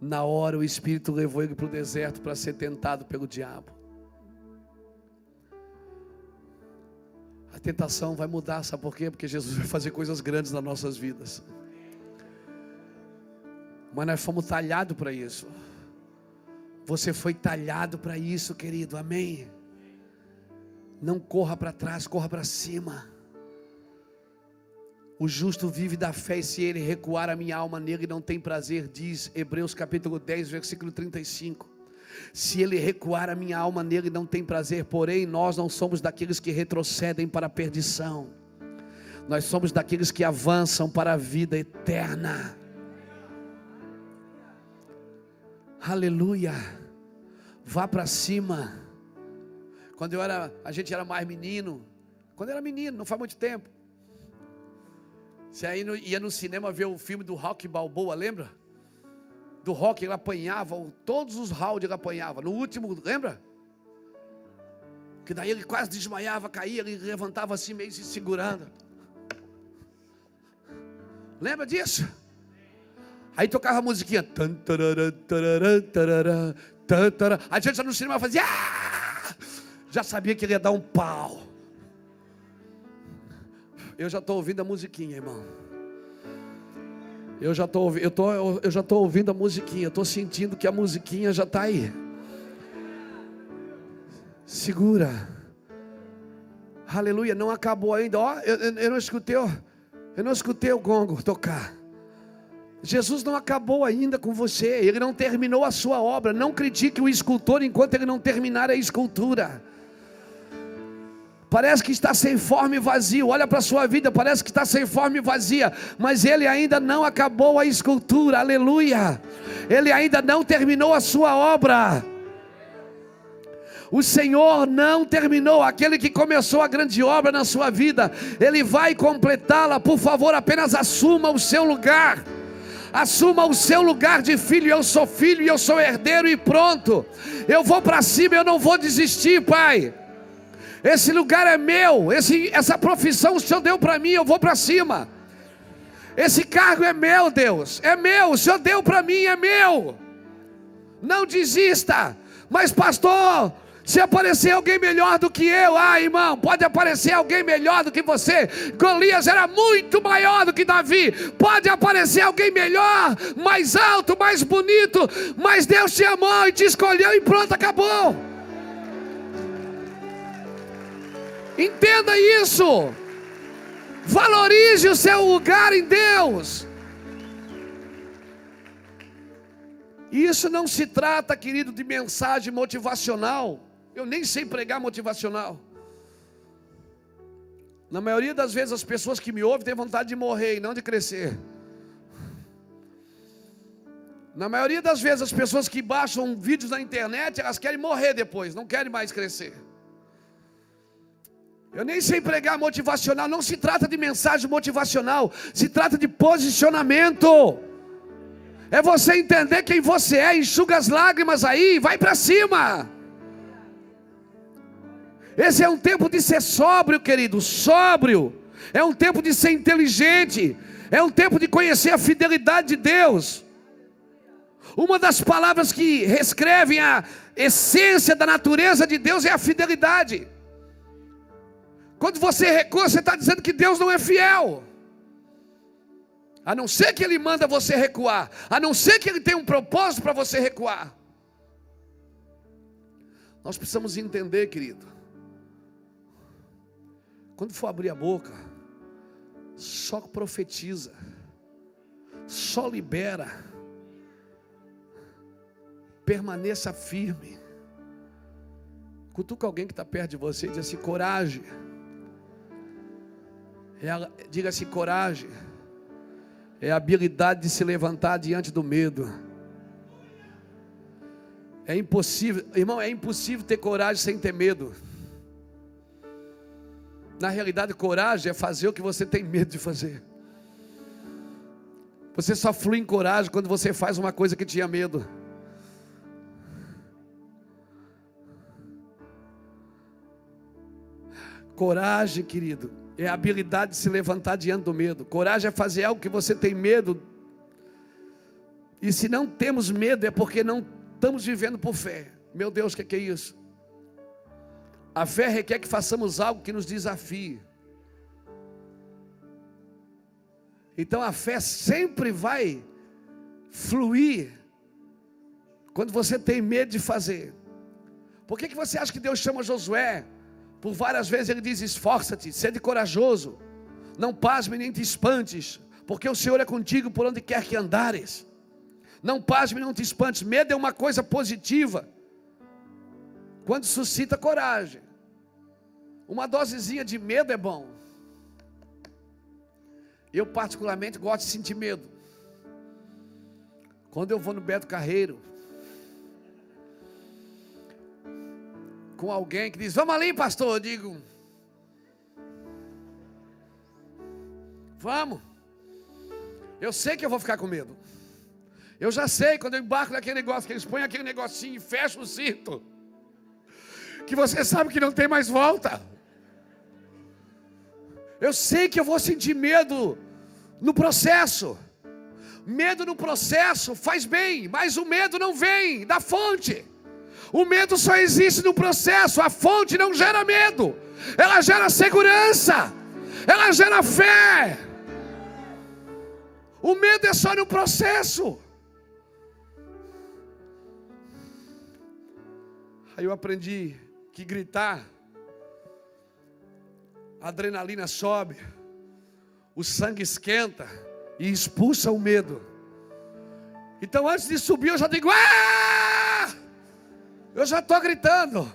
Na hora o Espírito levou ele para o deserto para ser tentado pelo diabo. A tentação vai mudar, sabe por quê? Porque Jesus vai fazer coisas grandes nas nossas vidas. Mas nós fomos talhados para isso. Você foi talhado para isso, querido, amém? Não corra para trás, corra para cima. O justo vive da fé, e se ele recuar, a minha alma nele não tem prazer, diz Hebreus capítulo 10, versículo 35. Se ele recuar, a minha alma nele não tem prazer, porém nós não somos daqueles que retrocedem para a perdição, nós somos daqueles que avançam para a vida eterna. Aleluia. Vá para cima. Quando a gente era mais menino, quando eu era menino, não faz muito tempo, você aí ia no cinema ver o filme do Rocky Balboa, lembra? Do Rocky, ele apanhava, todos os rounds ele apanhava. No último, lembra? Que daí ele quase desmaiava, caía, ele levantava assim meio se segurando. Lembra disso? Aí tocava a musiquinha. A gente já no cinema fazia... Já sabia que ele ia dar um pau. Eu já estou ouvindo a musiquinha, irmão. Eu já estou ouvindo a musiquinha. Eu estou sentindo que a musiquinha já está aí. Segura. Aleluia, não acabou ainda. Ó, eu não escutei o gongo tocar. Jesus não acabou ainda com você. Ele não terminou a sua obra. Não critique o escultor enquanto ele não terminar a escultura. Parece que está sem forma e vazio. Olha para a sua vida, parece que está sem forma e vazia, mas ele ainda não acabou a escultura. Aleluia. Ele ainda não terminou a sua obra. O Senhor não terminou. Aquele que começou a grande obra na sua vida, Ele vai completá-la. Por favor, apenas assuma o seu lugar. Assuma o seu lugar de filho. Eu sou filho e eu sou herdeiro e pronto. Eu vou para cima, eu não vou desistir, Pai. Esse lugar é meu, essa profissão o Senhor deu para mim, eu vou para cima. Esse cargo é meu, Deus, é meu, o Senhor deu para mim, é meu. Não desista. Mas pastor, se aparecer alguém melhor do que eu, irmão, pode aparecer alguém melhor do que você. Golias era muito maior do que Davi. Pode aparecer alguém melhor, mais alto, mais bonito, mas Deus te amou e te escolheu e pronto, acabou. Entenda isso. Valorize o seu lugar em Deus. E isso não se trata, querido, de mensagem motivacional. Eu nem sei pregar motivacional. Na maioria das vezes as pessoas que me ouvem têm vontade de morrer e não de crescer. Na maioria das vezes as pessoas que baixam vídeos na internet, elas querem morrer depois, não querem mais crescer. Eu nem sei pregar motivacional. Não se trata de mensagem motivacional, se trata de posicionamento. É você entender quem você é, enxuga as lágrimas aí, vai para cima. Esse é um tempo de ser sóbrio, querido, sóbrio. É um tempo de ser inteligente. É um tempo de conhecer a fidelidade de Deus. Uma das palavras que descrevem a essência da natureza de Deus é a fidelidade. Quando você recua, você está dizendo que Deus não é fiel. A não ser que Ele manda você recuar, a não ser que Ele tenha um propósito para você recuar. Nós precisamos entender, querido, quando for abrir a boca, só profetiza, só libera, permaneça firme. Cutuca alguém que está perto de você e diz assim: coragem. Diga assim: coragem é a habilidade de se levantar diante do medo. É impossível, irmão, é impossível ter coragem sem ter medo. Na realidade, coragem é fazer o que você tem medo de fazer. Você só flui em coragem quando você faz uma coisa que tinha medo. Coragem, querido, é a habilidade de se levantar diante do medo. Coragem é fazer algo que você tem medo. E se não temos medo é porque não estamos vivendo por fé. Meu Deus, o que é isso? A fé requer que façamos algo que nos desafie. Então a fé sempre vai fluir quando você tem medo de fazer. Por que você acha que Deus chama Josué? Por várias vezes Ele diz: esforça-te, sede corajoso, não pasme nem te espantes, porque o Senhor é contigo por onde quer que andares. Não pasme, não te espantes. Medo é uma coisa positiva, quando suscita coragem. Uma dosezinha de medo é bom. Eu particularmente gosto de sentir medo. Quando eu vou no Beto Carreiro, com alguém que diz: vamos ali, pastor, eu digo: vamos. Eu sei que eu vou ficar com medo. Eu já sei, quando eu embarco naquele negócio, que eles põem aquele negocinho e fecham o cinto, que você sabe que não tem mais volta. Eu sei que eu vou sentir medo no processo. Medo no processo faz bem, mas o medo não vem da fonte. O medo só existe no processo. A fonte não gera medo, ela gera segurança, ela gera fé. O medo é só no processo. Aí eu aprendi que gritar, a adrenalina sobe, o sangue esquenta e expulsa o medo. Então antes de subir eu já digo: ah! Eu já estou gritando.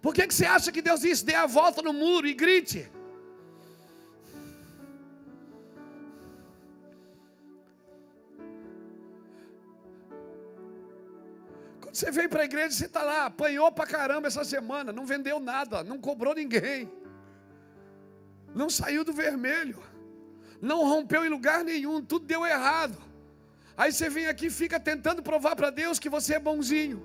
Por que você acha que Deus disse: dê a volta no muro e grite? Quando você veio para a igreja, você está lá, apanhou para caramba essa semana, não vendeu nada, não cobrou ninguém, não saiu do vermelho, não rompeu em lugar nenhum, tudo deu errado. Aí você vem aqui e fica tentando provar para Deus que você é bonzinho.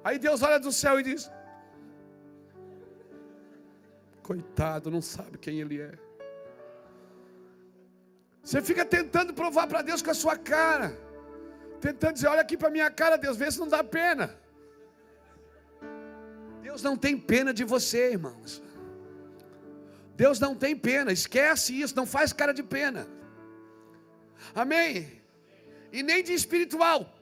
Aí Deus olha do céu e diz: coitado, não sabe quem Ele é. Você fica tentando provar para Deus com a sua cara, tentando dizer: olha aqui para a minha cara, Deus, vê se não dá pena. Deus não tem pena de você, irmãos. Deus não tem pena, esquece isso, não faz cara de pena. Amém? E nem de espiritual.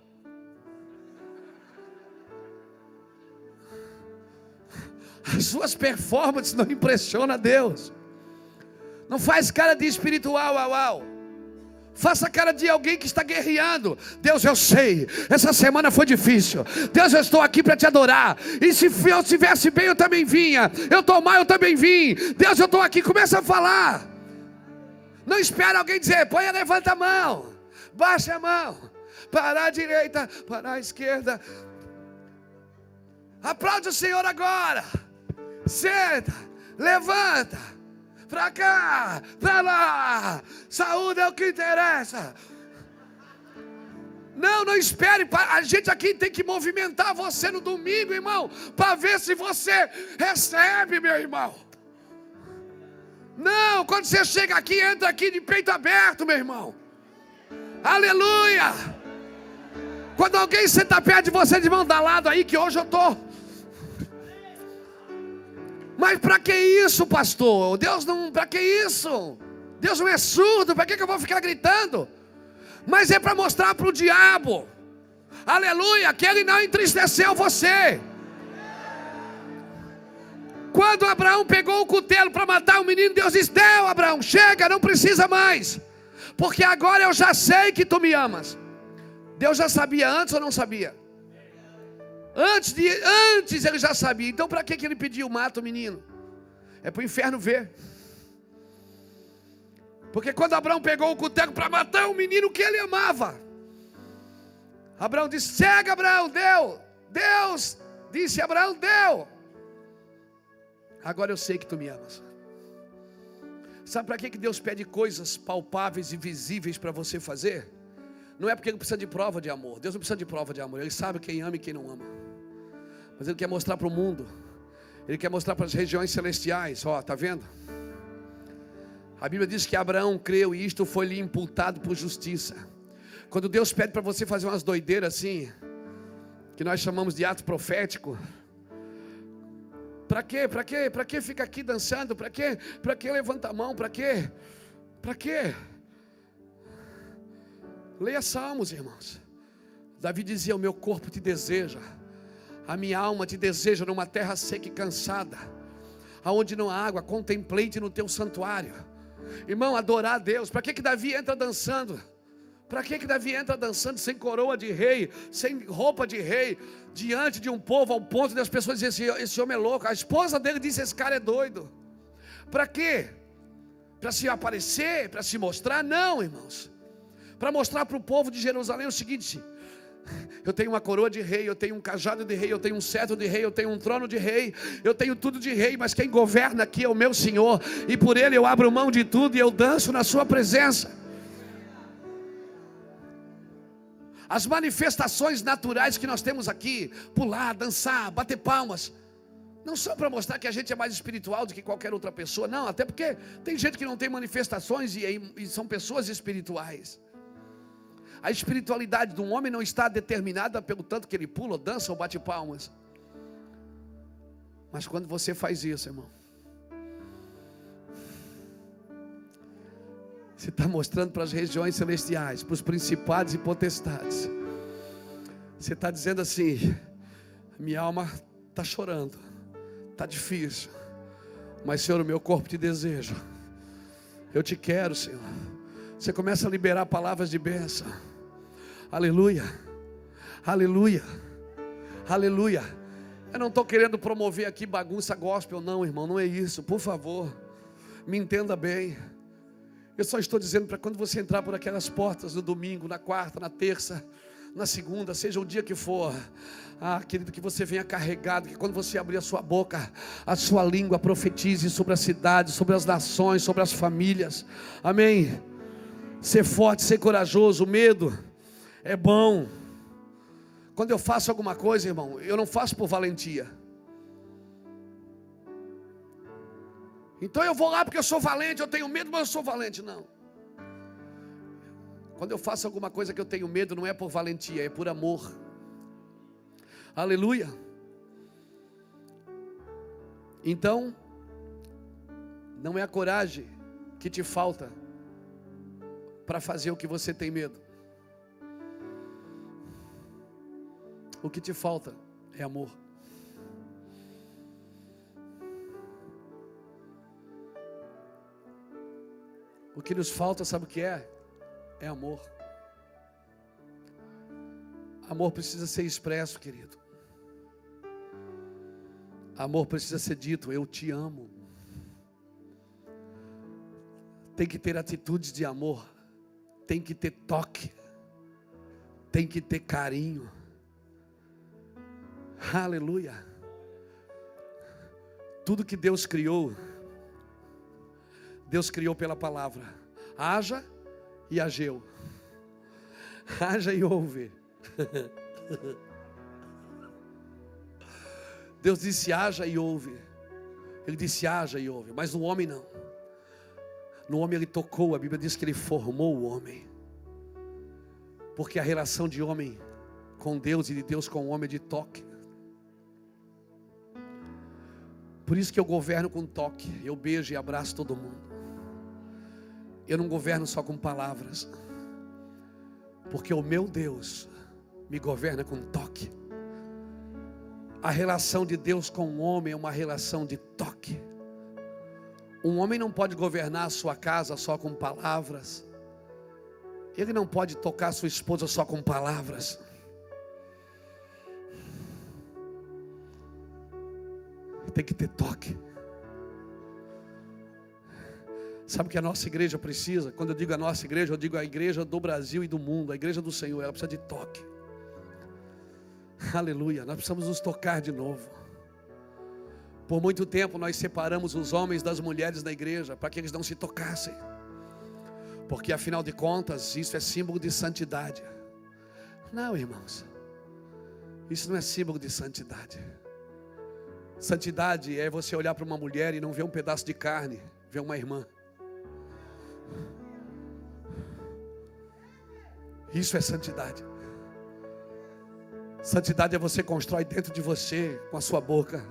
As suas performances não impressionam a Deus. Não faz cara de espiritual, Faça cara de alguém que está guerreando. Deus, eu sei, essa semana foi difícil. Deus, eu estou aqui para te adorar. E se eu estivesse bem, eu também vinha. Eu estou mal, eu também vim. Deus, eu estou aqui. Começa a falar. Não espera alguém dizer: põe, levanta a mão, baixa a mão, para a direita, para a esquerda. Aplaude o Senhor agora. Senta, levanta, para cá, para lá. Saúde é o que interessa. Não espere. A gente aqui tem que movimentar você no domingo, irmão, para ver se você recebe, meu irmão. Não, quando você chega aqui, entra aqui de peito aberto, meu irmão. Aleluia. Quando alguém senta perto de você de mão dada lado aí, que hoje eu estou. Mas para que isso, pastor? Deus não, para que isso? Deus não é surdo, para que eu vou ficar gritando? Mas é para mostrar para o diabo, aleluia, que ele não entristeceu você. Quando Abraão pegou o cutelo para matar o menino, Deus disse: não, Abraão, chega, não precisa mais, porque agora eu já sei que tu me amas. Deus já sabia antes ou não sabia? Antes ele já sabia. Então para que ele pediu: mata o menino? É para o inferno ver. Porque quando Abraão pegou o cutelo para matar o menino que ele amava, Abraão disse: cega, Abraão, deu. Deus disse: Abraão, deu. Agora eu sei que tu me amas. Sabe para que Deus pede coisas palpáveis e visíveis para você fazer? Não é porque ele precisa de prova de amor. Deus não precisa de prova de amor. Ele sabe quem ama e quem não ama. Mas Ele quer mostrar para o mundo. Ele quer mostrar para as regiões celestiais. Ó, está vendo? A Bíblia diz que Abraão creu e isto foi-lhe imputado por justiça. Quando Deus pede para você fazer umas doideiras assim, que nós chamamos de ato profético. Para quê? Para quê? Para que fica aqui dançando? Para quê? Para que levanta a mão? Para quê? Para quê? Leia Salmos, irmãos. Davi dizia: o meu corpo te deseja, a minha alma te deseja numa terra seca e cansada, aonde não há água. Contemplei-te no teu santuário. Irmão, adorar a Deus. Para que Davi entra dançando? Para que Davi entra dançando sem coroa de rei, sem roupa de rei, diante de um povo, ao ponto das pessoas dizerem: esse homem é louco? A esposa dele disse: esse cara é doido. Para quê? Para se aparecer, para se mostrar? Não, irmãos. Para mostrar para o povo de Jerusalém o seguinte: eu tenho uma coroa de rei, eu tenho um cajado de rei, eu tenho um cetro de rei, eu tenho um trono de rei, eu tenho tudo de rei, mas quem governa aqui é o meu Senhor, e por Ele eu abro mão de tudo e eu danço na sua presença. As manifestações naturais que nós temos aqui, pular, dançar, bater palmas, não são para mostrar que a gente é mais espiritual do que qualquer outra pessoa, não, até porque tem gente que não tem manifestações e são pessoas espirituais. A espiritualidade de um homem não está determinada pelo tanto que ele pula, ou dança ou bate palmas. Mas quando você faz isso, irmão, você está mostrando para as regiões celestiais, para os principados e potestades. Você está dizendo assim: minha alma está chorando, está difícil, mas Senhor, o meu corpo te deseja. Eu te quero, Senhor. Você começa a liberar palavras de bênção. Aleluia, aleluia, aleluia. Eu não estou querendo promover aqui bagunça gospel, não, irmão, não é isso, por favor, me entenda bem. Eu só estou dizendo para quando você entrar por aquelas portas no domingo, na quarta, na terça, na segunda, seja o dia que for, querido, que você venha carregado, que quando você abrir a sua boca, a sua língua profetize sobre a cidade, sobre as nações, sobre as famílias. Amém. Ser forte, ser corajoso. O medo é bom. Quando eu faço alguma coisa, irmão, eu não faço por valentia. Então eu vou lá porque eu sou valente, eu tenho medo, mas eu sou valente. Não. Quando eu faço alguma coisa que eu tenho medo, não é por valentia, é por amor. Aleluia. Então, não é a coragem que te falta para fazer o que você tem medo. O que te falta é amor. O que nos falta, sabe o que é? É amor. Amor precisa ser expresso, querido. Amor precisa ser dito: eu te amo. Tem que ter atitudes de amor. Tem que ter toque. Tem que ter carinho. Aleluia. Tudo que Deus criou, Deus criou pela palavra. Haja e ageu. Haja e ouve. Deus disse haja e ouve. Ele disse haja e ouve. Mas no homem não. No homem ele tocou. A Bíblia diz que ele formou o homem. Porque a relação de homem com Deus e de Deus com o homem é de toque. Por isso que eu governo com toque. Eu beijo e abraço todo mundo. Eu não governo só com palavras. Porque o meu Deus me governa com toque. A relação de Deus com o homem é uma relação de toque. Um homem não pode governar a sua casa só com palavras. Ele não pode tocar a sua esposa só com palavras. Tem que ter toque. Sabe o que a nossa igreja precisa? Quando eu digo a nossa igreja, eu digo a igreja do Brasil e do mundo. A igreja do Senhor, ela precisa de toque. Aleluia, nós precisamos nos tocar de novo. Por muito tempo nós separamos os homens das mulheres na igreja, para que eles não se tocassem. Porque afinal de contas, isso é símbolo de santidade. Não, irmãos, isso não é símbolo de santidade. Santidade é você olhar para uma mulher e não ver um pedaço de carne, ver uma irmã. Isso é santidade. Santidade é você constrói dentro de você, com a sua boca.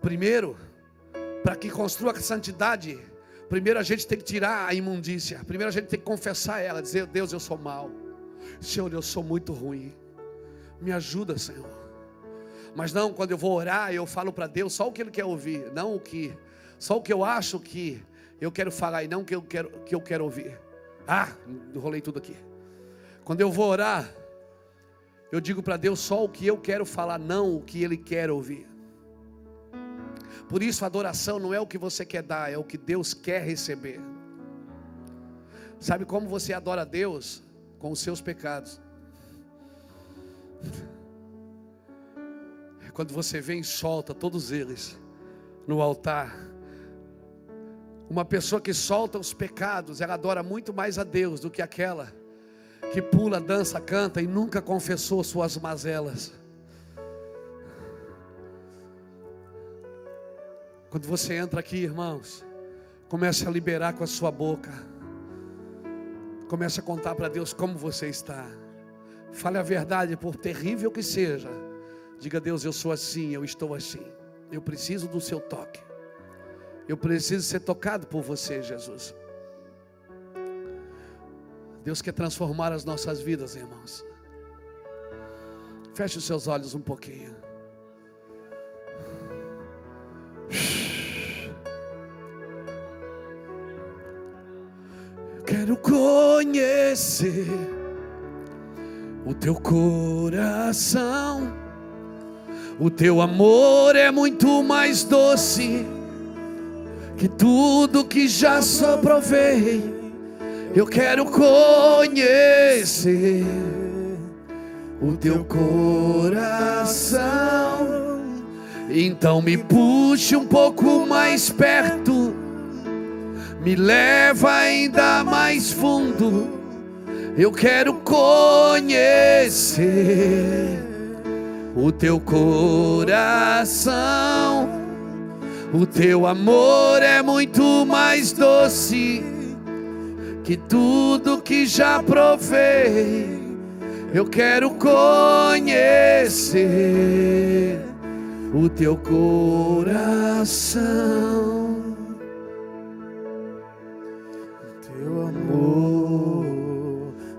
Primeiro, para que construa a santidade, primeiro a gente tem que tirar a imundícia. Primeiro a gente tem que confessar ela, dizer: Deus, eu sou mau. Senhor, eu sou muito ruim. Me ajuda, Senhor. Mas não, quando eu vou orar, eu falo para Deus só o que Ele quer ouvir, não o que, só o que eu acho que eu quero falar e não o que eu quero ouvir. Enrolei tudo aqui. Quando eu vou orar, eu digo para Deus só o que eu quero falar, não o que Ele quer ouvir. Por isso a adoração não é o que você quer dar, é o que Deus quer receber. Sabe como você adora a Deus? Com os seus pecados. Quando você vem e solta todos eles no altar. Uma pessoa que solta os pecados, ela adora muito mais a Deus do que aquela que pula, dança, canta e nunca confessou suas mazelas. Quando você entra aqui, irmãos, comece a liberar com a sua boca. Comece a contar para Deus como você está. Fale a verdade, por terrível que seja. Diga: Deus, eu sou assim, eu estou assim. Eu preciso do seu toque. Eu preciso ser tocado por você, Jesus. Deus quer transformar as nossas vidas, irmãos. Feche os seus olhos um pouquinho. Eu quero conhecer o teu coração. O teu amor é muito mais doce que tudo que já só provei. Eu quero conhecer o teu coração. Então me puxe um pouco mais perto, me leva ainda mais fundo. Eu quero conhecer o teu coração. O teu amor é muito mais doce que tudo que já provei. Eu quero conhecer o teu coração. O teu amor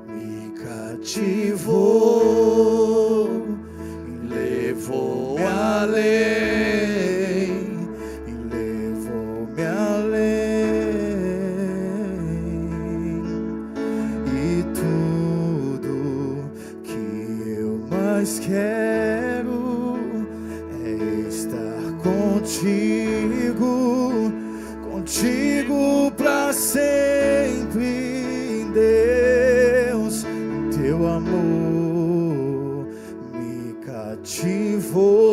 me cativou, me levou além, me levou-me além. E tudo que eu mais quero é estar contigo, contigo pra sempre, Deus. Teu amor me cativou,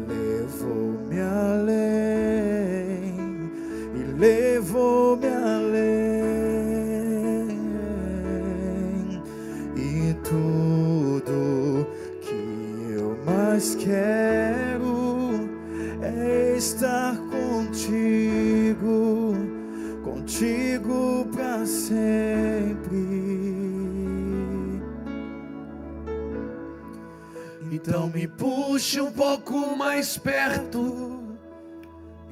levou-me além, e levou-me além. contigo, contigo pra sempre. Então me puxe um pouco mais perto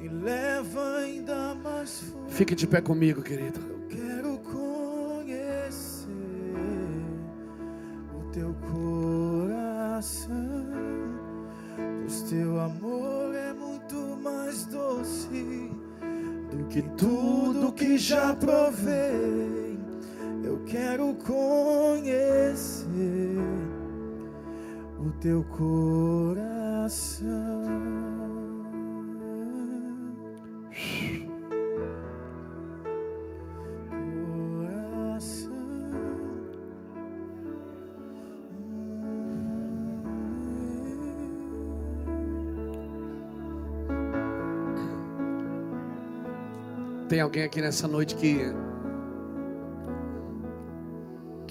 e leva ainda mais fundo. Fique de pé comigo, querido. Eu quero conhecer o teu coração, pois teu amor é muito mais doce do que tudo que já provei. Eu quero conhecer o teu coração. Tem alguém aqui nessa noite que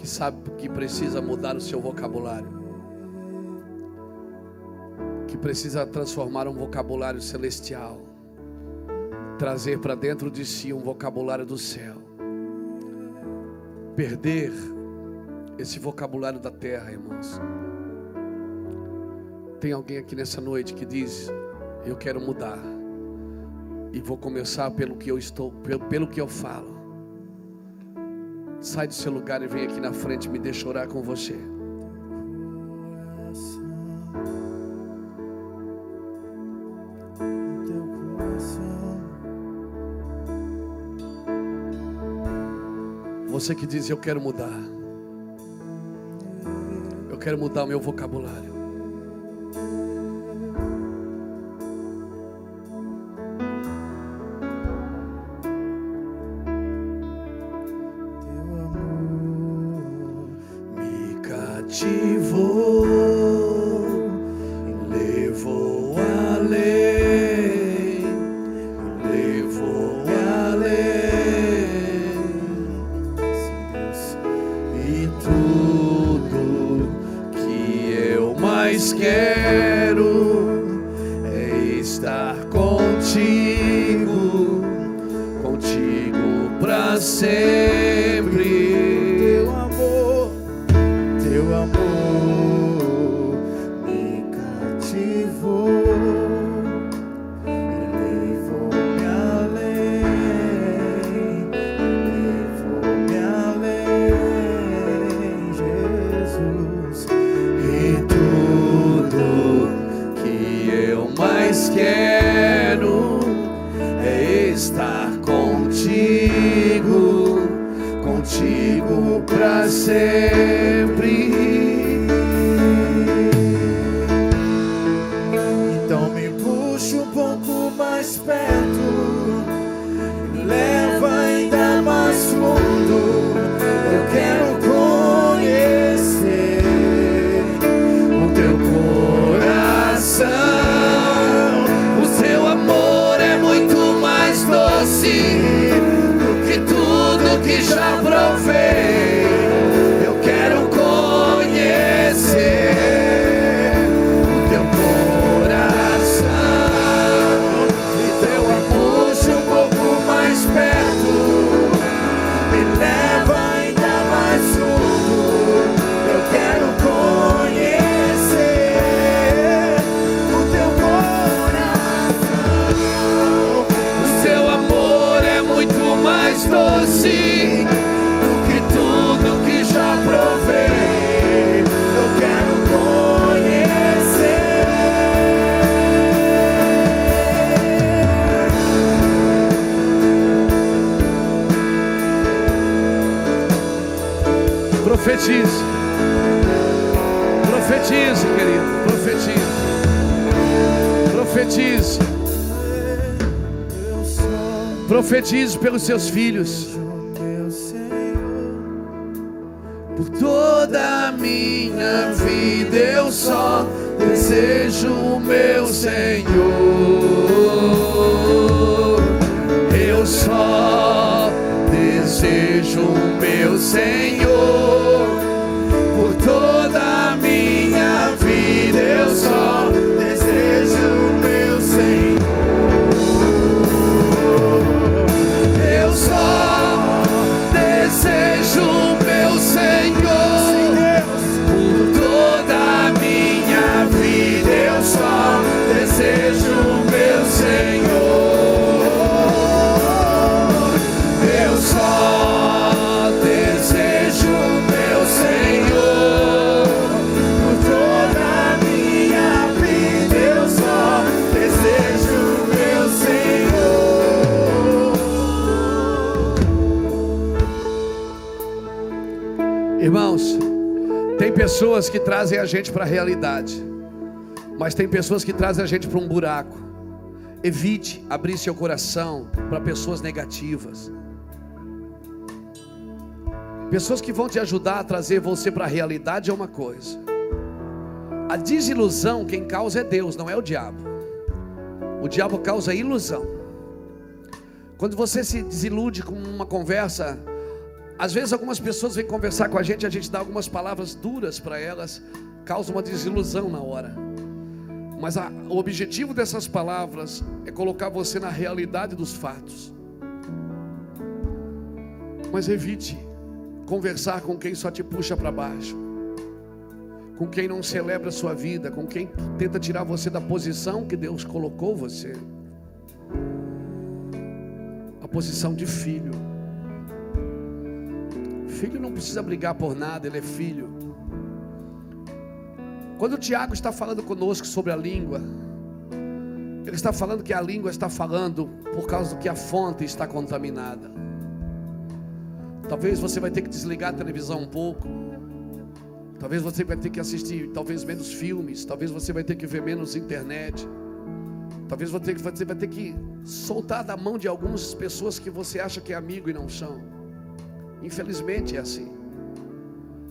sabe que precisa mudar o seu vocabulário, que precisa transformar um vocabulário celestial, trazer para dentro de si um vocabulário do céu, perder esse vocabulário da terra, irmãos. Tem alguém aqui nessa noite que diz: eu quero mudar e vou começar pelo que eu falo. Sai do seu lugar e vem aqui na frente, me deixa orar com você. Você que diz: eu quero mudar, eu quero mudar o meu vocabulário. Contigo pra sempre. Então me puxa um pouco mais perto, me leva ainda mais fundo. Eu quero conhecer o teu coração. O seu amor é muito mais doce que já provei. Eu quero conhecer o teu coração. Então puxa um pouco mais perto, me leva ainda mais fundo. Eu quero conhecer o teu coração. O seu amor é muito mais doce provei. Eu quero conhecer. Profetize, profetize, querido, profetize, profetize, profetize pelos seus filhos. Por toda a minha vida eu só desejo o meu Senhor. Eu só desejo o meu Senhor. Por toda a minha vida eu só desejo o meu Senhor. Irmãos, tem pessoas que trazem a gente para a realidade, mas tem pessoas que trazem a gente para um buraco. Evite abrir seu coração para pessoas negativas. Pessoas que vão te ajudar a trazer você para a realidade é uma coisa. A desilusão quem causa é Deus, não é o diabo. O diabo causa ilusão. Quando você se desilude com uma conversa, às vezes algumas pessoas vêm conversar com a gente dá algumas palavras duras para elas, causa uma desilusão na hora. Mas o objetivo dessas palavras é colocar você na realidade dos fatos. Mas evite conversar com quem só te puxa para baixo, com quem não celebra a sua vida, com quem tenta tirar você da posição que Deus colocou você, a posição de filho. Filho não precisa brigar por nada, ele é filho. Quando o Tiago está falando conosco sobre a língua, ele está falando que a língua está falando por causa do que a fonte está contaminada. Talvez você vai ter que desligar a televisão um pouco. Talvez você vai ter que assistir menos filmes. Talvez você vai ter que ver menos internet. Talvez você vai ter que soltar da mão de algumas pessoas que você acha que é amigo e não são. Infelizmente é assim.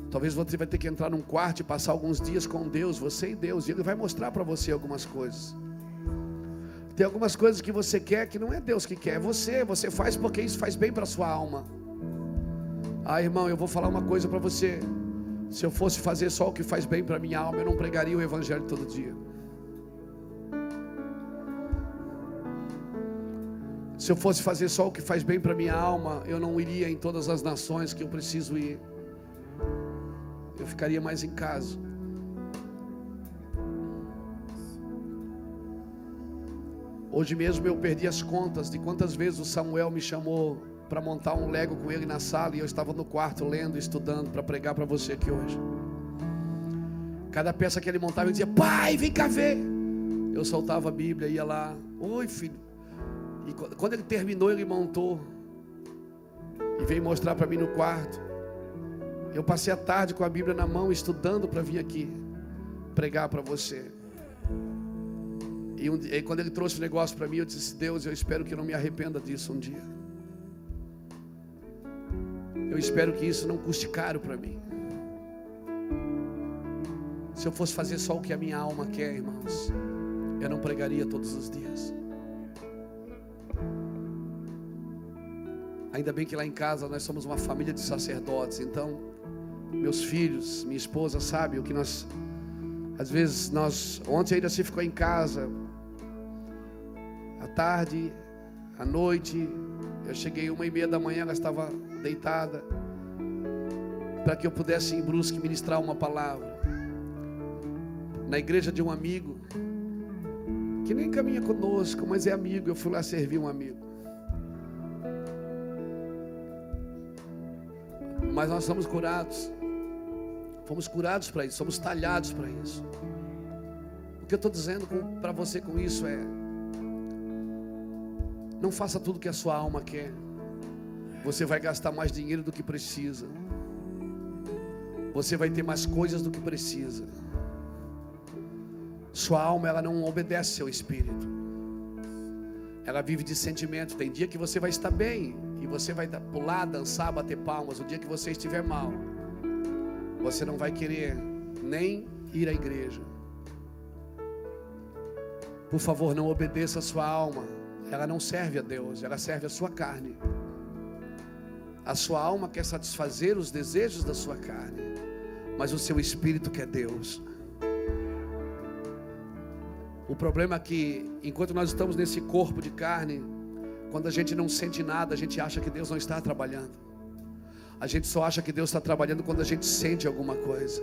Talvez você vai ter que entrar num quarto e passar alguns dias com Deus, você e Deus, e Ele vai mostrar para você algumas coisas. Tem algumas coisas que você quer que não é Deus que quer, é você faz porque isso faz bem para a sua alma. Ah, irmão, eu vou falar uma coisa para você. Se eu fosse fazer só o que faz bem para minha alma, eu não pregaria o evangelho todo dia. Se eu fosse fazer só o que faz bem para minha alma, eu não iria em todas as nações que eu preciso ir. Eu ficaria mais em casa. Hoje mesmo eu perdi as contas de quantas vezes o Samuel me chamou para montar um Lego com ele na sala, e eu estava no quarto lendo, estudando para pregar para você aqui hoje. Cada peça que ele montava, eu dizia: pai, vem cá ver. Eu soltava a Bíblia, ia lá: oi, filho. E quando ele terminou, ele montou e veio mostrar para mim no quarto. Eu passei a tarde com a Bíblia na mão, estudando para vir aqui pregar para você. E quando ele trouxe o negócio para mim, eu disse: Deus, eu espero que eu não me arrependa disso um dia. Eu espero que isso não custe caro para mim. Se eu fosse fazer só o que a minha alma quer, irmãos, eu não pregaria todos os dias. Ainda bem que lá em casa nós somos uma família de sacerdotes. Então, meus filhos, minha esposa sabe o que nós... Às vezes ontem ainda se ficou em casa, à tarde, à noite. Eu cheguei 1h30 da manhã, ela estava deitada, para que eu pudesse em Brusque ministrar uma palavra na igreja de um amigo que nem caminha conosco, mas é amigo. Eu fui lá servir um amigo. Mas nós somos curados. Fomos curados para isso, somos talhados para isso. O que eu estou dizendo para você com isso é: não faça tudo que a sua alma quer. Você vai gastar mais dinheiro do que precisa. Você vai ter mais coisas do que precisa. Sua alma, ela não obedece seu espírito. Ela vive de sentimento. Tem dia que você vai estar bem e você vai pular, dançar, bater palmas. O dia que você estiver mal, você não vai querer nem ir à igreja. Por favor, não obedeça a sua alma. Ela não serve a Deus, ela serve a sua carne. A sua alma quer satisfazer os desejos da sua carne, mas o seu espírito quer Deus. O problema é que, enquanto nós estamos nesse corpo de carne, quando a gente não sente nada, a gente acha que Deus não está trabalhando. A gente só acha que Deus está trabalhando quando a gente sente alguma coisa.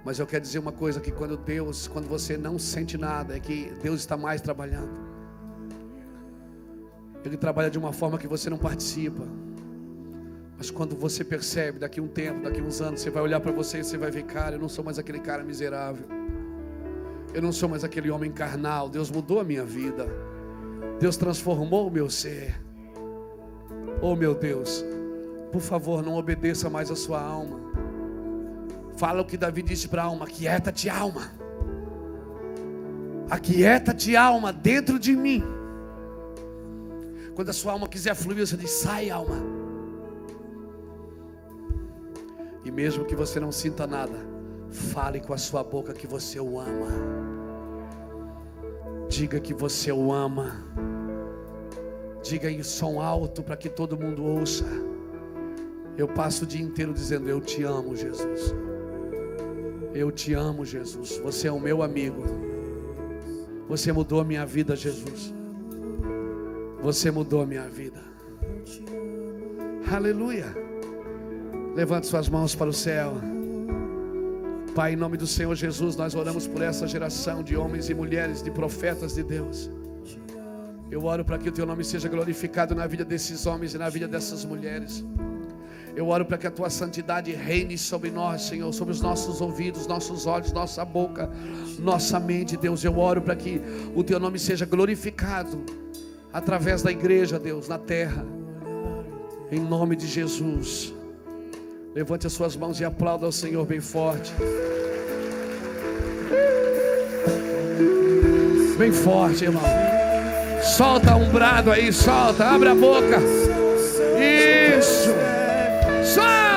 Mas eu quero dizer uma coisa, que quando você não sente nada, é que Deus está mais trabalhando. Ele trabalha de uma forma que você não participa. Mas quando você percebe, daqui a um tempo, daqui a uns anos, você vai olhar para você e você vai ver: cara, eu não sou mais aquele cara miserável. Eu não sou mais aquele homem carnal. Deus mudou a minha vida. Deus transformou o meu ser. Oh, meu Deus, Por favor, não obedeça mais a sua alma. Fala o que Davi disse para a alma: aquieta-te, alma. Aquieta-te, alma, dentro de mim. Quando a sua alma quiser fluir, você diz: sai, alma. E mesmo que você não sinta nada, fale com a sua boca que você o ama. Diga que você o ama. Diga em som alto para que todo mundo ouça. Eu passo o dia inteiro dizendo: eu te amo, Jesus. Eu te amo, Jesus. Você é o meu amigo. Você mudou a minha vida, Jesus. Você mudou a minha vida. Aleluia. Levante suas mãos para o céu. Pai, em nome do Senhor Jesus, nós oramos por essa geração de homens e mulheres, de profetas de Deus. Eu oro para que o teu nome seja glorificado na vida desses homens e na vida dessas mulheres. Eu oro para que a tua santidade reine sobre nós, Senhor, sobre os nossos ouvidos, nossos olhos, nossa boca, nossa mente, Deus. Eu oro para que o teu nome seja glorificado através da igreja, Deus, na terra, em nome de Jesus. Levante as suas mãos e aplauda ao Senhor bem forte. Bem forte, irmão. Solta um brado aí, solta, abre a boca. Isso. Solta.